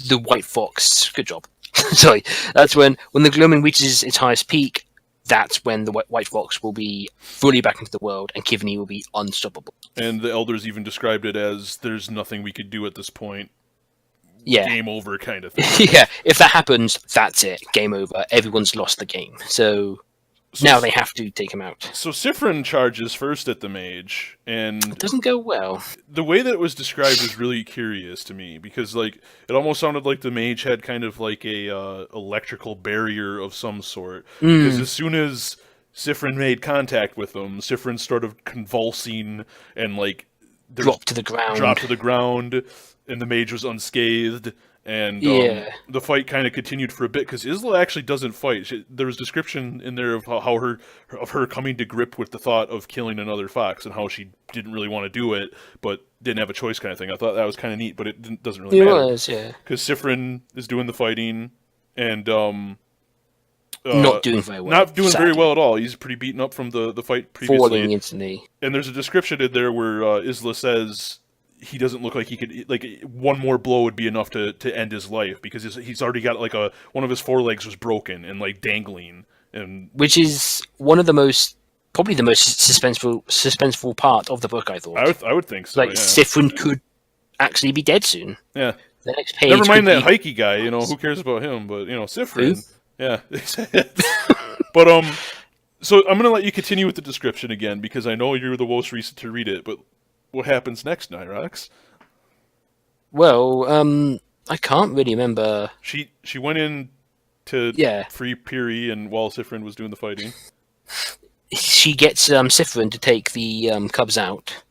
Speaker 2: the White Fox. Good job. Sorry. That's when the gloaming reaches its highest peak. That's when the White Fox will be fully back into the world, and Kivni will be unstoppable.
Speaker 3: And the elders even described it as there's nothing we could do at this point.
Speaker 2: Yeah.
Speaker 3: Game over kind of thing.
Speaker 2: Yeah. If that happens, that's it. Game over. Everyone's lost the game. So now they have to take him out.
Speaker 3: So Sifrin charges first at the mage, and
Speaker 2: it doesn't go well.
Speaker 3: The way that it was described was really curious to me, because like it almost sounded like the mage had kind of like a electrical barrier of some sort. Because as soon as Sifrin made contact with him, Sifrin started convulsing and like
Speaker 2: dropped to the ground,
Speaker 3: and the mage was unscathed. And the fight kind of continued for a bit, because Isla actually doesn't fight. There was description in there of how her coming to grip with the thought of killing another fox, and how she didn't really want to do it, but didn't have a choice kind of thing. I thought that was kind of neat, but it doesn't really matter.
Speaker 2: It was, yeah.
Speaker 3: Because Sifrin is doing the fighting, and
Speaker 2: not doing very well.
Speaker 3: Not doing very well at all. He's pretty beaten up from the fight previously.
Speaker 2: Falling instantly.
Speaker 3: And there's a description in there where Isla says he doesn't look like he could, like, one more blow would be enough to end his life, because he's already got like one of his forelegs was broken and like dangling, and
Speaker 2: which is probably the most suspenseful part of the book, I thought.
Speaker 3: I would think so.
Speaker 2: Like, Sifrin could actually be dead soon.
Speaker 3: Yeah.
Speaker 2: The next page.
Speaker 3: Never mind that Heike guy. Who cares about him? But Sifrin.
Speaker 2: Who?
Speaker 3: Yeah. But so I'm gonna let you continue with the description again, because I know you're the most recent to read it. But what happens next, Nyrox?
Speaker 2: Well, I can't really remember.
Speaker 3: She went in to free Piri, and while Sifrin was doing the fighting,
Speaker 2: she gets Sifrin to take the cubs out,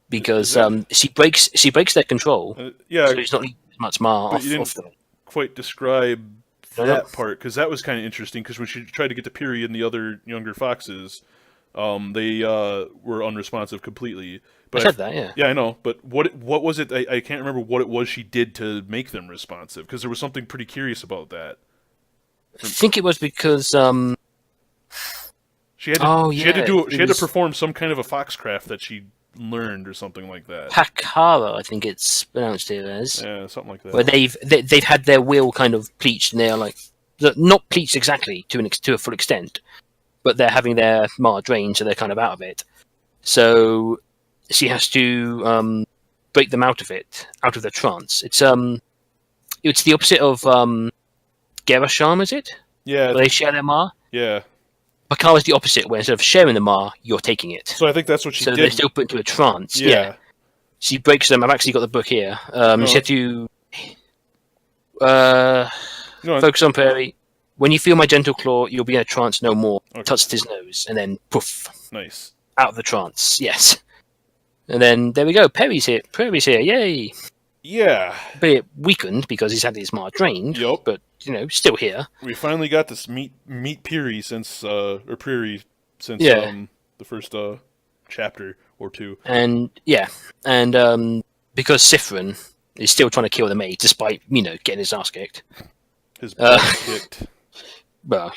Speaker 2: because she breaks their control. So he's not much mar off them.
Speaker 3: Quite describe that part, because that was kind of interesting. Because when she tried to get to Piri and the other younger foxes, they were unresponsive completely. But
Speaker 2: I said that, yeah.
Speaker 3: Yeah, I know. But what was it? I can't remember what it was she did to make them responsive, because there was something pretty curious about that.
Speaker 2: I think it was because
Speaker 3: she had to perform some kind of a Foxcraft that she learned or something like that.
Speaker 2: Pakara, I think it's pronounced here as.
Speaker 3: Yeah, something like that.
Speaker 2: Where they've had their will kind of pleached, and they are like not pleached exactly to a full extent, but they're having their ma drained, so they're kind of out of it. So she has to break them out of the trance. It's the opposite of Gerasham, is it?
Speaker 3: Yeah.
Speaker 2: Where they share their ma.
Speaker 3: Yeah.
Speaker 2: Pakara is the opposite, where instead of sharing the ma, you're taking it.
Speaker 3: So I think that's what she did.
Speaker 2: So they're still put into a trance.
Speaker 3: Yeah.
Speaker 2: She breaks them. I've actually got the book here. She had to focus on Perry. When you feel my gentle claw, you'll be in a trance no more. Okay. Touched his nose, and then poof.
Speaker 3: Nice.
Speaker 2: Out of the trance, yes. And then there we go. Perry's here. Yay.
Speaker 3: Yeah.
Speaker 2: But weakened because he's had his ma drained.
Speaker 3: Yep.
Speaker 2: But still here.
Speaker 3: We finally got this meet Piri since the first chapter or two.
Speaker 2: And because Sifrin is still trying to kill the mage, despite getting his ass kicked.
Speaker 3: His butt kicked.
Speaker 2: Well,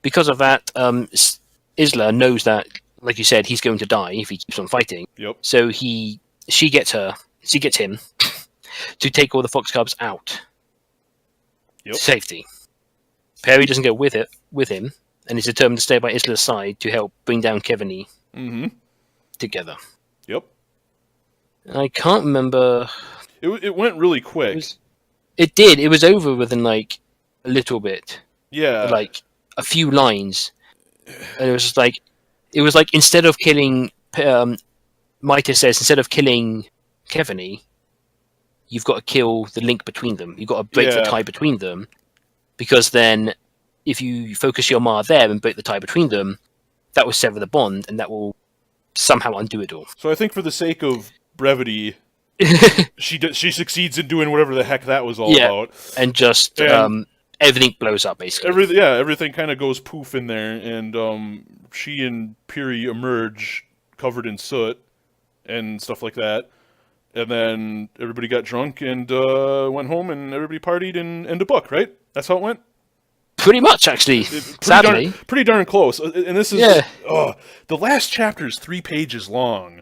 Speaker 2: because of that, Isla knows that, like you said, he's going to die if he keeps on fighting.
Speaker 3: Yep.
Speaker 2: So she gets her she gets him to take all the Foxcraft out.
Speaker 3: Yep.
Speaker 2: Safety. Perry doesn't go with him, and is determined to stay by Isla's side to help bring down Kevany together.
Speaker 3: Yep.
Speaker 2: I can't remember.
Speaker 3: It went really quick.
Speaker 2: It did. It was over within like a little bit.
Speaker 3: Yeah.
Speaker 2: Like a few lines. And it was just like, instead of killing, Maita says, instead of killing Kevany, you've got to kill the link between them. You've got to break the tie between them. Because then, if you focus your Ma there and break the tie between them, that will sever the bond, and that will somehow undo it all.
Speaker 3: So I think for the sake of brevity, she succeeds in doing whatever the heck that was all about.
Speaker 2: And just everything blows up, basically.
Speaker 3: Everything kind of goes poof in there, and she and Piri emerge covered in soot and stuff like that. And then everybody got drunk and went home, and everybody partied and end a book, right? That's how it went?
Speaker 2: Pretty much, actually. Sadly.
Speaker 3: Pretty darn close. And this is... the last chapter is 3 pages long.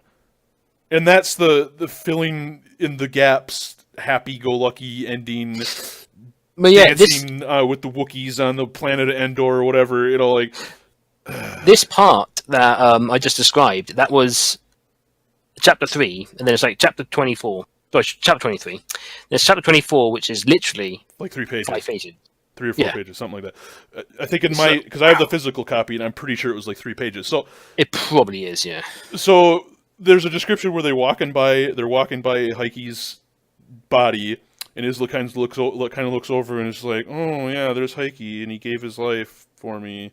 Speaker 3: And that's the filling in the gaps, happy-go-lucky ending...
Speaker 2: But yeah,
Speaker 3: dancing with the Wookiees on the planet of Endor or whatever,
Speaker 2: This part that I just described, that was chapter 3, and then it's like chapter 24. Sorry, chapter 23. There's chapter 24, which is literally... like
Speaker 3: 3 pages.
Speaker 2: 5 pages.
Speaker 3: 3 or 4 pages, something like that. I think because I have the physical copy, and I'm pretty sure it was like 3 pages. So
Speaker 2: it probably is, yeah.
Speaker 3: So there's a description where they're walking by Heike's body, and Isla kind of looks over and is like, "Oh yeah, there's Heike, and he gave his life for me.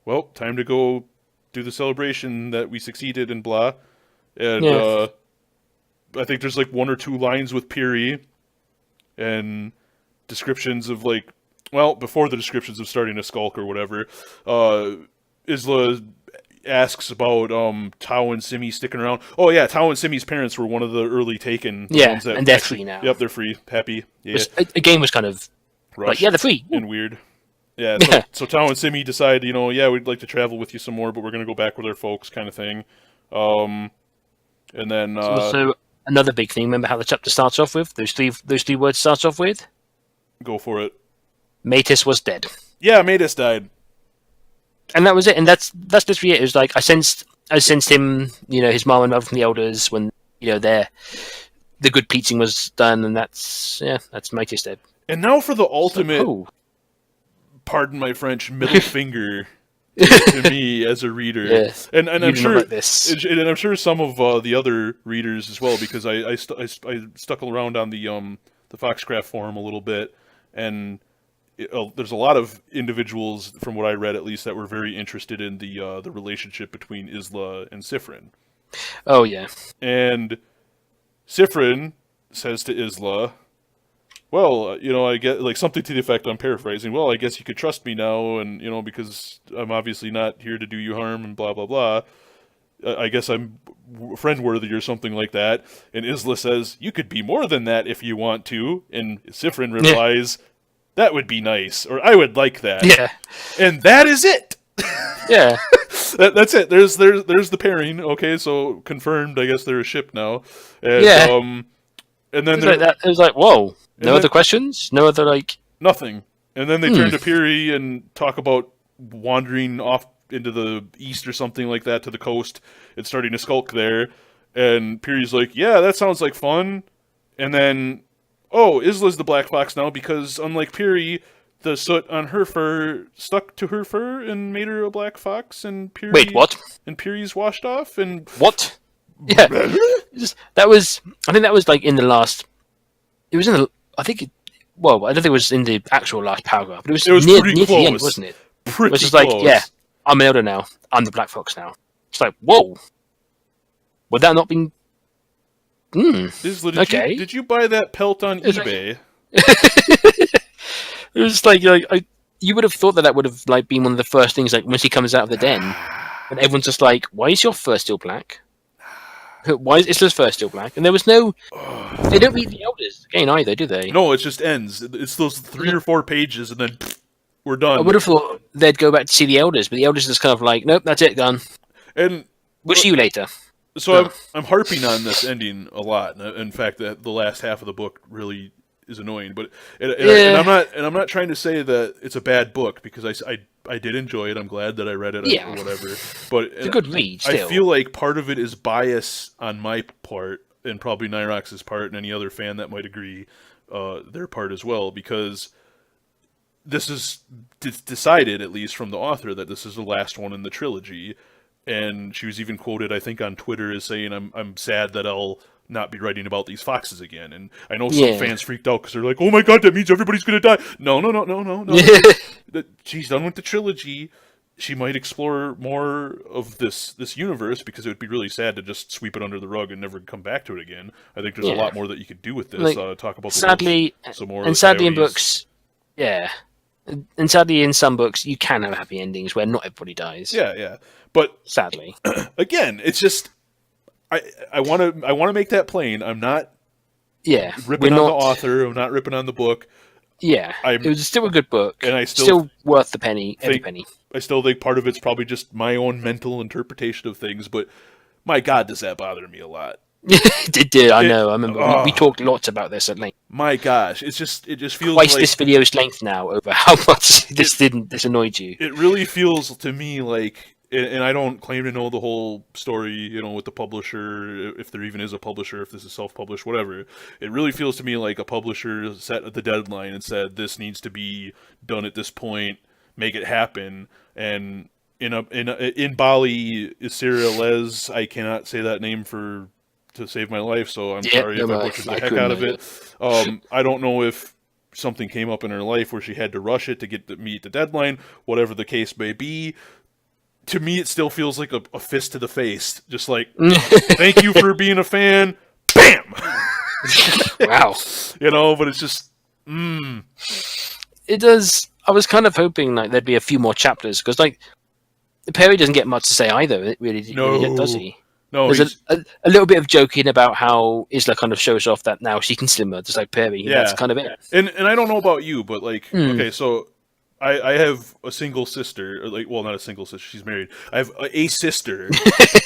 Speaker 3: Well, time to go do the celebration that we succeeded in blah." And I think there's like 1 or 2 lines with Piri and descriptions of like, well, before the descriptions of starting a skulk or whatever, Isla asks about Tao and Simi sticking around. Oh yeah, Tao and Simi's parents were one of the early taken.
Speaker 2: Ones that and they're free now.
Speaker 3: Yep, they're free. Happy. Yeah.
Speaker 2: Again was kind of
Speaker 3: rushed,
Speaker 2: like, they're free.
Speaker 3: And weird. Yeah, so Tao and Simi decide, we'd like to travel with you some more, but we're going to go back with our folks kind of thing. And then...
Speaker 2: so another big thing, remember how the chapter starts off with? Those three words starts off with?
Speaker 3: Go for it.
Speaker 2: Matis was dead.
Speaker 3: Yeah, Matis died.
Speaker 2: And that was it, and that's literally it. It was like I sensed him, his mom and mother from the elders when the good pleating was done, and that's Matis dead.
Speaker 3: And now for the ultimate, pardon my French, middle finger to me as a reader. Yeah. And I'm sure
Speaker 2: like this.
Speaker 3: And I'm sure some of the other readers as well, because I stuck around on the Foxcraft forum a little bit, and there's a lot of individuals, from what I read at least, that were very interested in the relationship between Isla and Sifrin.
Speaker 2: Oh yeah.
Speaker 3: And Sifrin says to Isla, "Well, I get like something to the effect, I'm paraphrasing. Well, I guess you could trust me now, and because I'm obviously not here to do you harm, and blah blah blah. I guess I'm friend worthy or something like that." And Isla says, "You could be more than that if you want to." And Sifrin replies, "That would be nice, or I would like that."
Speaker 2: Yeah.
Speaker 3: And that is it.
Speaker 2: Yeah.
Speaker 3: That's it. There's the pairing. Okay, so confirmed. I guess they're a ship now. And, and then
Speaker 2: it was like, whoa. No other questions? No other
Speaker 3: nothing. And then they turn to Piri and talk about wandering off into the east or something like that to the coast and starting to skulk there. And Piri's like, "Yeah, that sounds like fun." And then, Isla's the Black Fox now because, unlike Piri, the soot on her fur stuck to her fur and made her a Black Fox. And Piri...
Speaker 2: Wait, what?
Speaker 3: And Piri's washed off and...
Speaker 2: What? Yeah. I think that was like in the last... It was in the... I think... I don't think it was in the actual last paragraph, but it was near the end, wasn't it?
Speaker 3: Pretty
Speaker 2: Which is
Speaker 3: close.
Speaker 2: like, yeah, I'm an elder now. I'm the Black Fox now. It's like, whoa. Would that not be...
Speaker 3: Isla,
Speaker 2: okay.
Speaker 3: Did you buy that pelt on eBay?
Speaker 2: It was like you would have thought that would have been one of the first things, like when she comes out of the den, and everyone's just like, "Why is your fur still black? Why is Isla's fur still black?" And there was no. They don't read the elders again either, do they?
Speaker 3: No, it just ends. It's those 3 or 4 pages, and then we're done.
Speaker 2: I would have thought they'd go back to see the elders, but the elders are just kind of like, "Nope, that's it, done."
Speaker 3: And
Speaker 2: we'll see you later.
Speaker 3: So I'm harping on this ending a lot. In fact, the last half of the book really is annoying. But and I'm not trying to say that it's a bad book, because I did enjoy it. I'm glad that I read it or whatever. But
Speaker 2: it's a good read. Still.
Speaker 3: I feel like part of it is bias on my part, and probably Nyrox's part, and any other fan that might agree, their part as well, because this is decided, at least from the author, that this is the last one in the trilogy. And she was even quoted, I think, on Twitter as saying, "I'm sad that I'll not be writing about these foxes again." And I know some fans freaked out because they're like, "Oh my god, that means everybody's gonna die!" No. She's done with the trilogy. She might explore more of this universe, because it would be really sad to just sweep it under the rug and never come back to it again. I think there's a lot more that you could do with this. Talk about
Speaker 2: sadly,
Speaker 3: some more,
Speaker 2: and sadly in books, and sadly in some books you can have happy endings where not everybody dies.
Speaker 3: Yeah. But
Speaker 2: sadly,
Speaker 3: again, it's just I want to make that plain. I'm not ripping on the author. I'm not ripping on the book.
Speaker 2: Yeah, it was still a good book, and I still worth the penny. Every penny.
Speaker 3: I still think part of it's probably just my own mental interpretation of things. But my God, does that bother me a lot?
Speaker 2: It did. I know. I remember we talked lots about this at length.
Speaker 3: My gosh, it just feels
Speaker 2: twice
Speaker 3: like
Speaker 2: this video's length now over how much this annoyed you.
Speaker 3: It really feels to me like. And I don't claim to know the whole story, with the publisher, if there even is a publisher, if this is self-published, whatever. It really feels to me like a publisher set the deadline and said, this needs to be done at this point, make it happen. And in Bali, Isira Les, I cannot say that name to save my life, so I'm sorry if I butchered the heck out of it. I don't know if something came up in her life where she had to rush it to meet the deadline, whatever the case may be. To me, it still feels like a fist to the face. Just like, thank you for being a fan. Bam!
Speaker 2: Wow.
Speaker 3: But it's just,
Speaker 2: It does. I was kind of hoping there'd be a few more chapters, because Perry doesn't get much to say either. It really does he?
Speaker 3: No,
Speaker 2: there's a little bit of joking about how Isla kind of shows off that now she can slimmer, just like Perry. Yeah. That's kind of it.
Speaker 3: And I don't know about you, but okay, so I have a single sister, not a single sister, she's married. I have a sister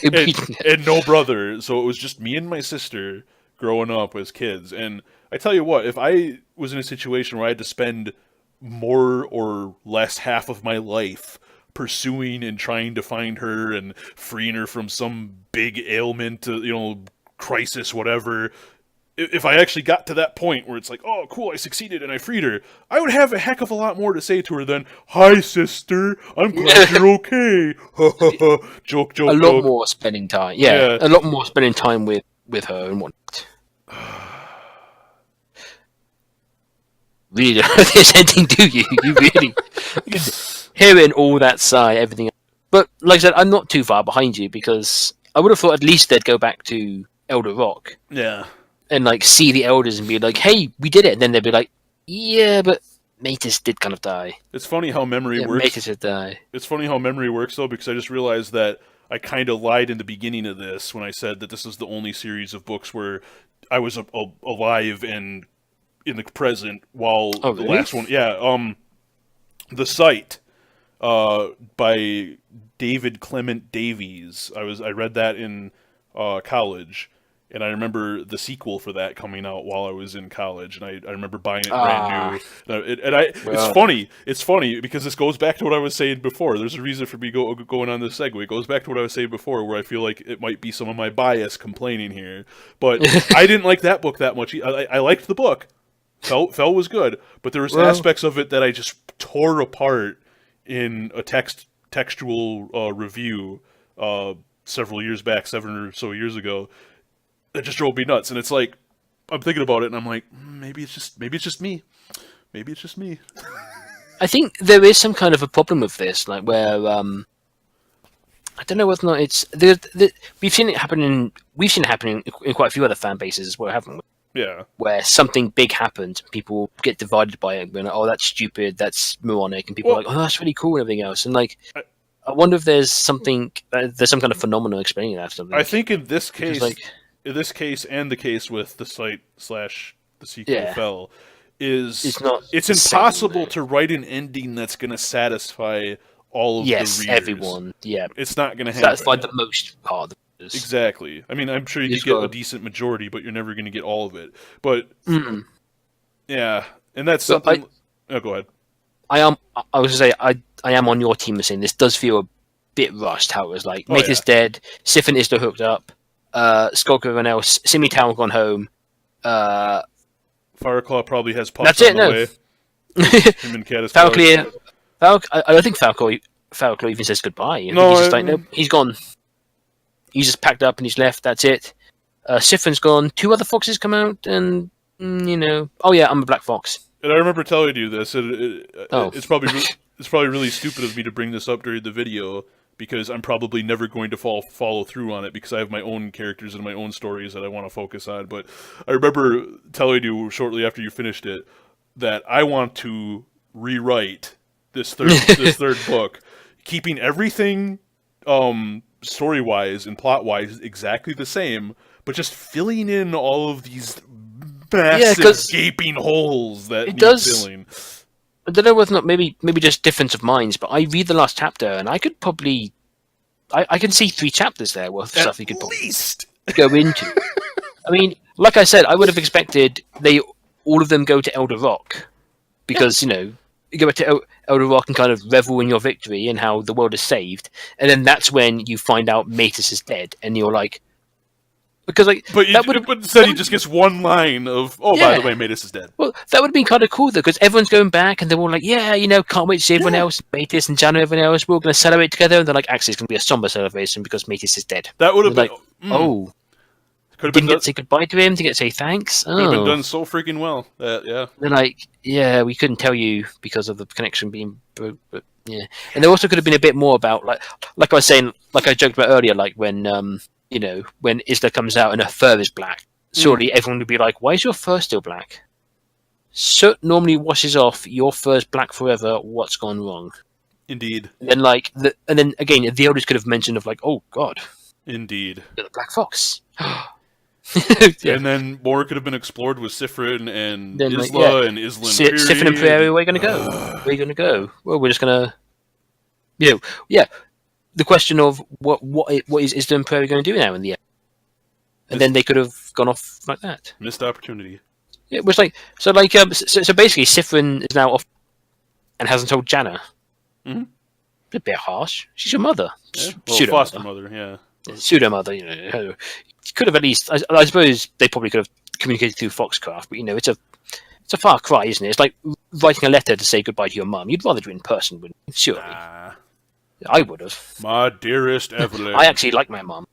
Speaker 3: and no brother, so it was just me and my sister growing up as kids. And I tell you what, if I was in a situation where I had to spend more or less half of my life pursuing and trying to find her and freeing her from some big ailment, crisis, whatever, if I actually got to that point where it's like, oh, cool, I succeeded and I freed her, I would have a heck of a lot more to say to her than, "Hi, sister, I'm glad you're okay." Joke.
Speaker 2: A lot more spending time. Yeah, a lot more spending time with her and whatnot. Really don't know this ending, do you? You really... Hearing all that sigh, everything... But, like I said, I'm not too far behind you, because I would have thought at least they'd go back to Elder Rock.
Speaker 3: Yeah.
Speaker 2: And see the elders and be like, "Hey, we did it." And then they'd be like, "Yeah, but Matus did kind of die."
Speaker 3: It's funny how memory works.
Speaker 2: Matus did die.
Speaker 3: It's funny how memory works, though, because I just realized that I kind of lied in the beginning of this when I said that this is the only series of books where I was alive and in the present while the last one. Yeah, The Sight by David Clement Davies. I read that in college. And I remember the sequel for that coming out while I was in college, and I remember buying it brand new. It's funny because this goes back to what I was saying before. There's a reason for me going on this segue. It goes back to what I was saying before, where I feel like it might be some of my bias complaining here. But I didn't like that book that much. I liked the book. Fell was good, but there was aspects of it that I just tore apart in a textual review several years back, 7 or so years ago. That just drove me nuts, and it's like I'm thinking about it, and I'm like, maybe it's just me. Maybe it's just me.
Speaker 2: I think there is some kind of a problem with this, where I don't know whether or not it's we've seen it happening in quite a few other fan bases as well, haven't we?
Speaker 3: Yeah.
Speaker 2: Where something big happens, people get divided by it, and that's stupid, that's moronic, and people are like, "Oh, that's really cool," and everything else, and I wonder if there's some kind of phenomenon explaining that. Something.
Speaker 3: I think in this case. In this case, and the case with the Sight / the sequel Fell, it's impossible to write an ending that's going to satisfy all of the readers.
Speaker 2: Everyone. Yeah,
Speaker 3: it's not going to happen.
Speaker 2: Satisfy the most part of characters.
Speaker 3: Exactly. I mean, I'm sure you could get a decent majority, but you're never going to get all of it. But yeah, and that's something. Oh, go ahead.
Speaker 2: I was going to say I am on your team saying this does feel a bit rushed. How it was like Mater's dead, Sif and Isla hooked up, Skulk and everyone else, Simi Town gone home.
Speaker 3: Fireclaw probably has pops on the way. Him and Caddis
Speaker 2: Falclear. I don't think Falclaw even says goodbye. He's just like, nope, he's gone. He's just packed up and he's left. That's it. Sifrin's gone. 2 other foxes come out, and oh yeah, I'm a black fox.
Speaker 3: And I remember telling you this. It's probably really stupid of me to bring this up during the video because I'm probably never going to follow through on it because I have my own characters and my own stories that I want to focus on. But I remember telling you shortly after you finished it that I want to rewrite this third book, keeping everything story-wise and plot-wise exactly the same, but just filling in all of these massive gaping holes that need filling.
Speaker 2: I don't know whether or not maybe just difference of minds, but I read the last chapter and I could probably I can see 3 chapters there worth of stuff you could go into. I mean, like I said, I would have expected all of them go to Elder Rock because you go back to Elder Rock and kind of revel in your victory and how the world is saved, and then that's when you find out Matus is dead, and you're like, because
Speaker 3: but instead he just gets one line of, by the way, Matus is dead.
Speaker 2: Well, that would have been kind of cool though, because everyone's going back and they're all like, can't wait to see everyone else, Matus and Jana, everyone else, we're all going to celebrate together, and they're like, actually, it's going to be a somber celebration because Matus is dead.
Speaker 3: That would have been
Speaker 2: like, didn't get to say goodbye to him, didn't get to say thanks.
Speaker 3: Could have been done so freaking well. They're
Speaker 2: like, we couldn't tell you because of the connection being broke, but yeah. And there also could have been a bit more about, like I was saying, like I joked about earlier, like when, when Isla comes out and her fur is black, surely everyone would be like, why is your fur still black? Soot normally washes off, your fur's black forever, what's gone wrong?
Speaker 3: Indeed.
Speaker 2: And then again, the elders could have mentioned of like, oh god.
Speaker 3: Indeed.
Speaker 2: You're the black fox.
Speaker 3: And then more could have been explored with Sifrin and Isla and Isla and Prairie.
Speaker 2: Sifrin and Prairie, where are you going to go? Where are you going to go? Well, we're just going to... the question of what is Isla and Prairie going to do now in the end? And then they could have gone off like that.
Speaker 3: Missed opportunity.
Speaker 2: It was like... So basically, Sifrin is now off and hasn't told Jana.
Speaker 3: Mm-hmm.
Speaker 2: A bit harsh. She's your mother.
Speaker 3: Yeah. Well, foster mother, yeah.
Speaker 2: Pseudo mother, could have at least. I suppose they probably could have communicated through Foxcraft, but it's a far cry, isn't it? It's like writing a letter to say goodbye to your mum. You'd rather do it in person, wouldn't you? Surely. I would have.
Speaker 3: My dearest Evelyn.
Speaker 2: I actually like my mum.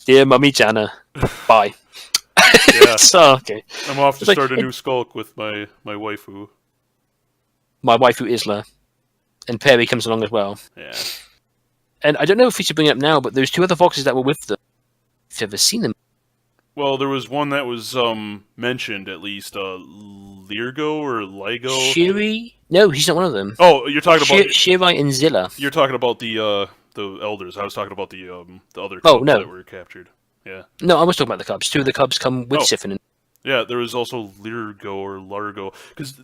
Speaker 2: Dear Mummy Jana, bye.
Speaker 3: Yeah.
Speaker 2: So, okay.
Speaker 3: I'm off to start a new skulk with my waifu.
Speaker 2: My waifu Isla. And Perry comes along as well.
Speaker 3: Yeah.
Speaker 2: And I don't know if we should bring it up now, but there's 2 other foxes that were with them. If you've ever seen them.
Speaker 3: Well, there was one that was mentioned at least, Lirgo or Ligo.
Speaker 2: Shiri? No, he's not one of them.
Speaker 3: Oh, you're talking about
Speaker 2: Shirai and Zilla.
Speaker 3: You're talking about the elders. I was talking about the other cubs that were captured. Yeah.
Speaker 2: No, I was talking about the cubs. 2 of the cubs come with Sifrin.
Speaker 3: Yeah, there was also Lirgo or Largo because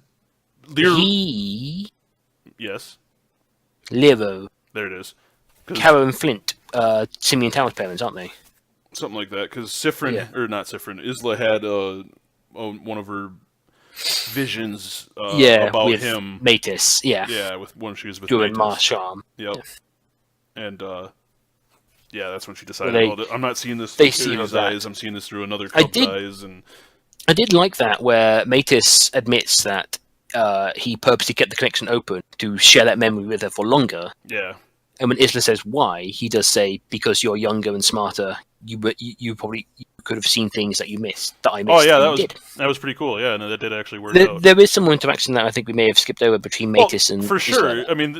Speaker 3: Yes.
Speaker 2: Liro.
Speaker 3: There it is.
Speaker 2: Carol and Flint, Simeon Tower's parents, aren't they?
Speaker 3: Something like that, because Sifrin, or not Sifrin, Isla had one of her visions about
Speaker 2: with
Speaker 3: him.
Speaker 2: Matus,
Speaker 3: Yeah, with when she was with
Speaker 2: during
Speaker 3: Matus.
Speaker 2: Marsham.
Speaker 3: Yep. And, that's when she decided, I'm not seeing this
Speaker 2: through
Speaker 3: Perry's eyes, I'm seeing this through another cub's eyes. And
Speaker 2: I did like that, where Matus admits that he purposely kept the connection open to share that memory with her for longer.
Speaker 3: Yeah.
Speaker 2: And when Isla says why, he does say, because you're younger and smarter, you probably could have seen things that you missed, that I missed.
Speaker 3: Oh, yeah, that was pretty cool, yeah, and that did actually work out.
Speaker 2: There is some more interaction that I think we may have skipped over between Matus and
Speaker 3: for sure.
Speaker 2: Isla.
Speaker 3: I mean,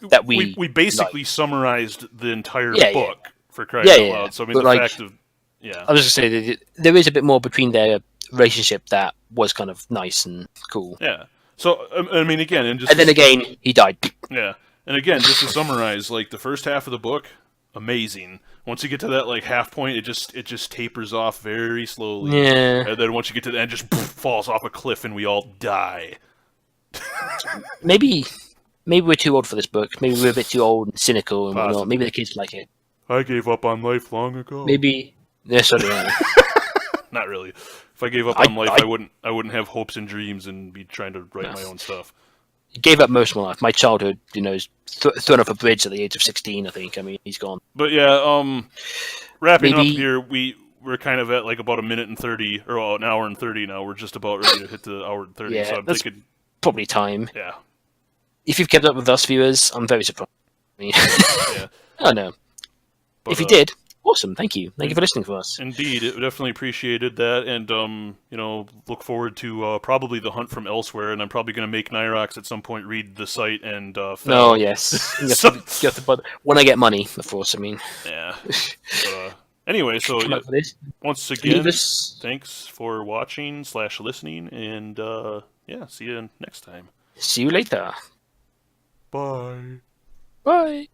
Speaker 2: that we
Speaker 3: basically summarized the entire book, for crying out loud. So, I mean, fact of... Yeah.
Speaker 2: I was just going to say, there is a bit more between their relationship that was kind of nice and cool.
Speaker 3: Yeah. So, I mean, again... And
Speaker 2: then again, he died.
Speaker 3: Yeah. And again, just to summarize, the first half of the book, amazing. Once you get to that, half point, it just tapers off very slowly.
Speaker 2: Yeah.
Speaker 3: And then once you get to the end, just falls off a cliff and we all die.
Speaker 2: Maybe Maybe we're too old for this book. Maybe we're a bit too old and cynical and whatnot.
Speaker 3: Possibly.
Speaker 2: Maybe the kids like it.
Speaker 3: I gave up on life long ago.
Speaker 2: Maybe. Yeah, so do I.
Speaker 3: Not really. If I gave up on life, I wouldn't have hopes and dreams and be trying to write my own stuff.
Speaker 2: Gave up most of my life. My childhood, is thrown off a bridge at the age of 16, I think. I mean, he's gone.
Speaker 3: But yeah, wrapping up here, we're kind of at like about a minute and 30, or an hour and 30 now. We're just about ready to hit the hour and 30.
Speaker 2: Yeah,
Speaker 3: so I'm
Speaker 2: that's
Speaker 3: thinking,
Speaker 2: probably time.
Speaker 3: yeah.
Speaker 2: If you've kept up with us, viewers, I'm very surprised.
Speaker 3: Yeah.
Speaker 2: Oh, no.
Speaker 3: But,
Speaker 2: if you did, awesome. Thank you. Thank you for listening to us.
Speaker 3: Indeed, definitely appreciated that, and look forward to probably the hunt from elsewhere. And I'm probably going to make Nyrox at some point read the site and.
Speaker 2: Oh yes, you have to, when I get money, of course. I mean.
Speaker 3: Yeah. But, anyway, so once again, thanks for watching / listening, and see you next time.
Speaker 2: See you later.
Speaker 3: Bye.
Speaker 2: Bye.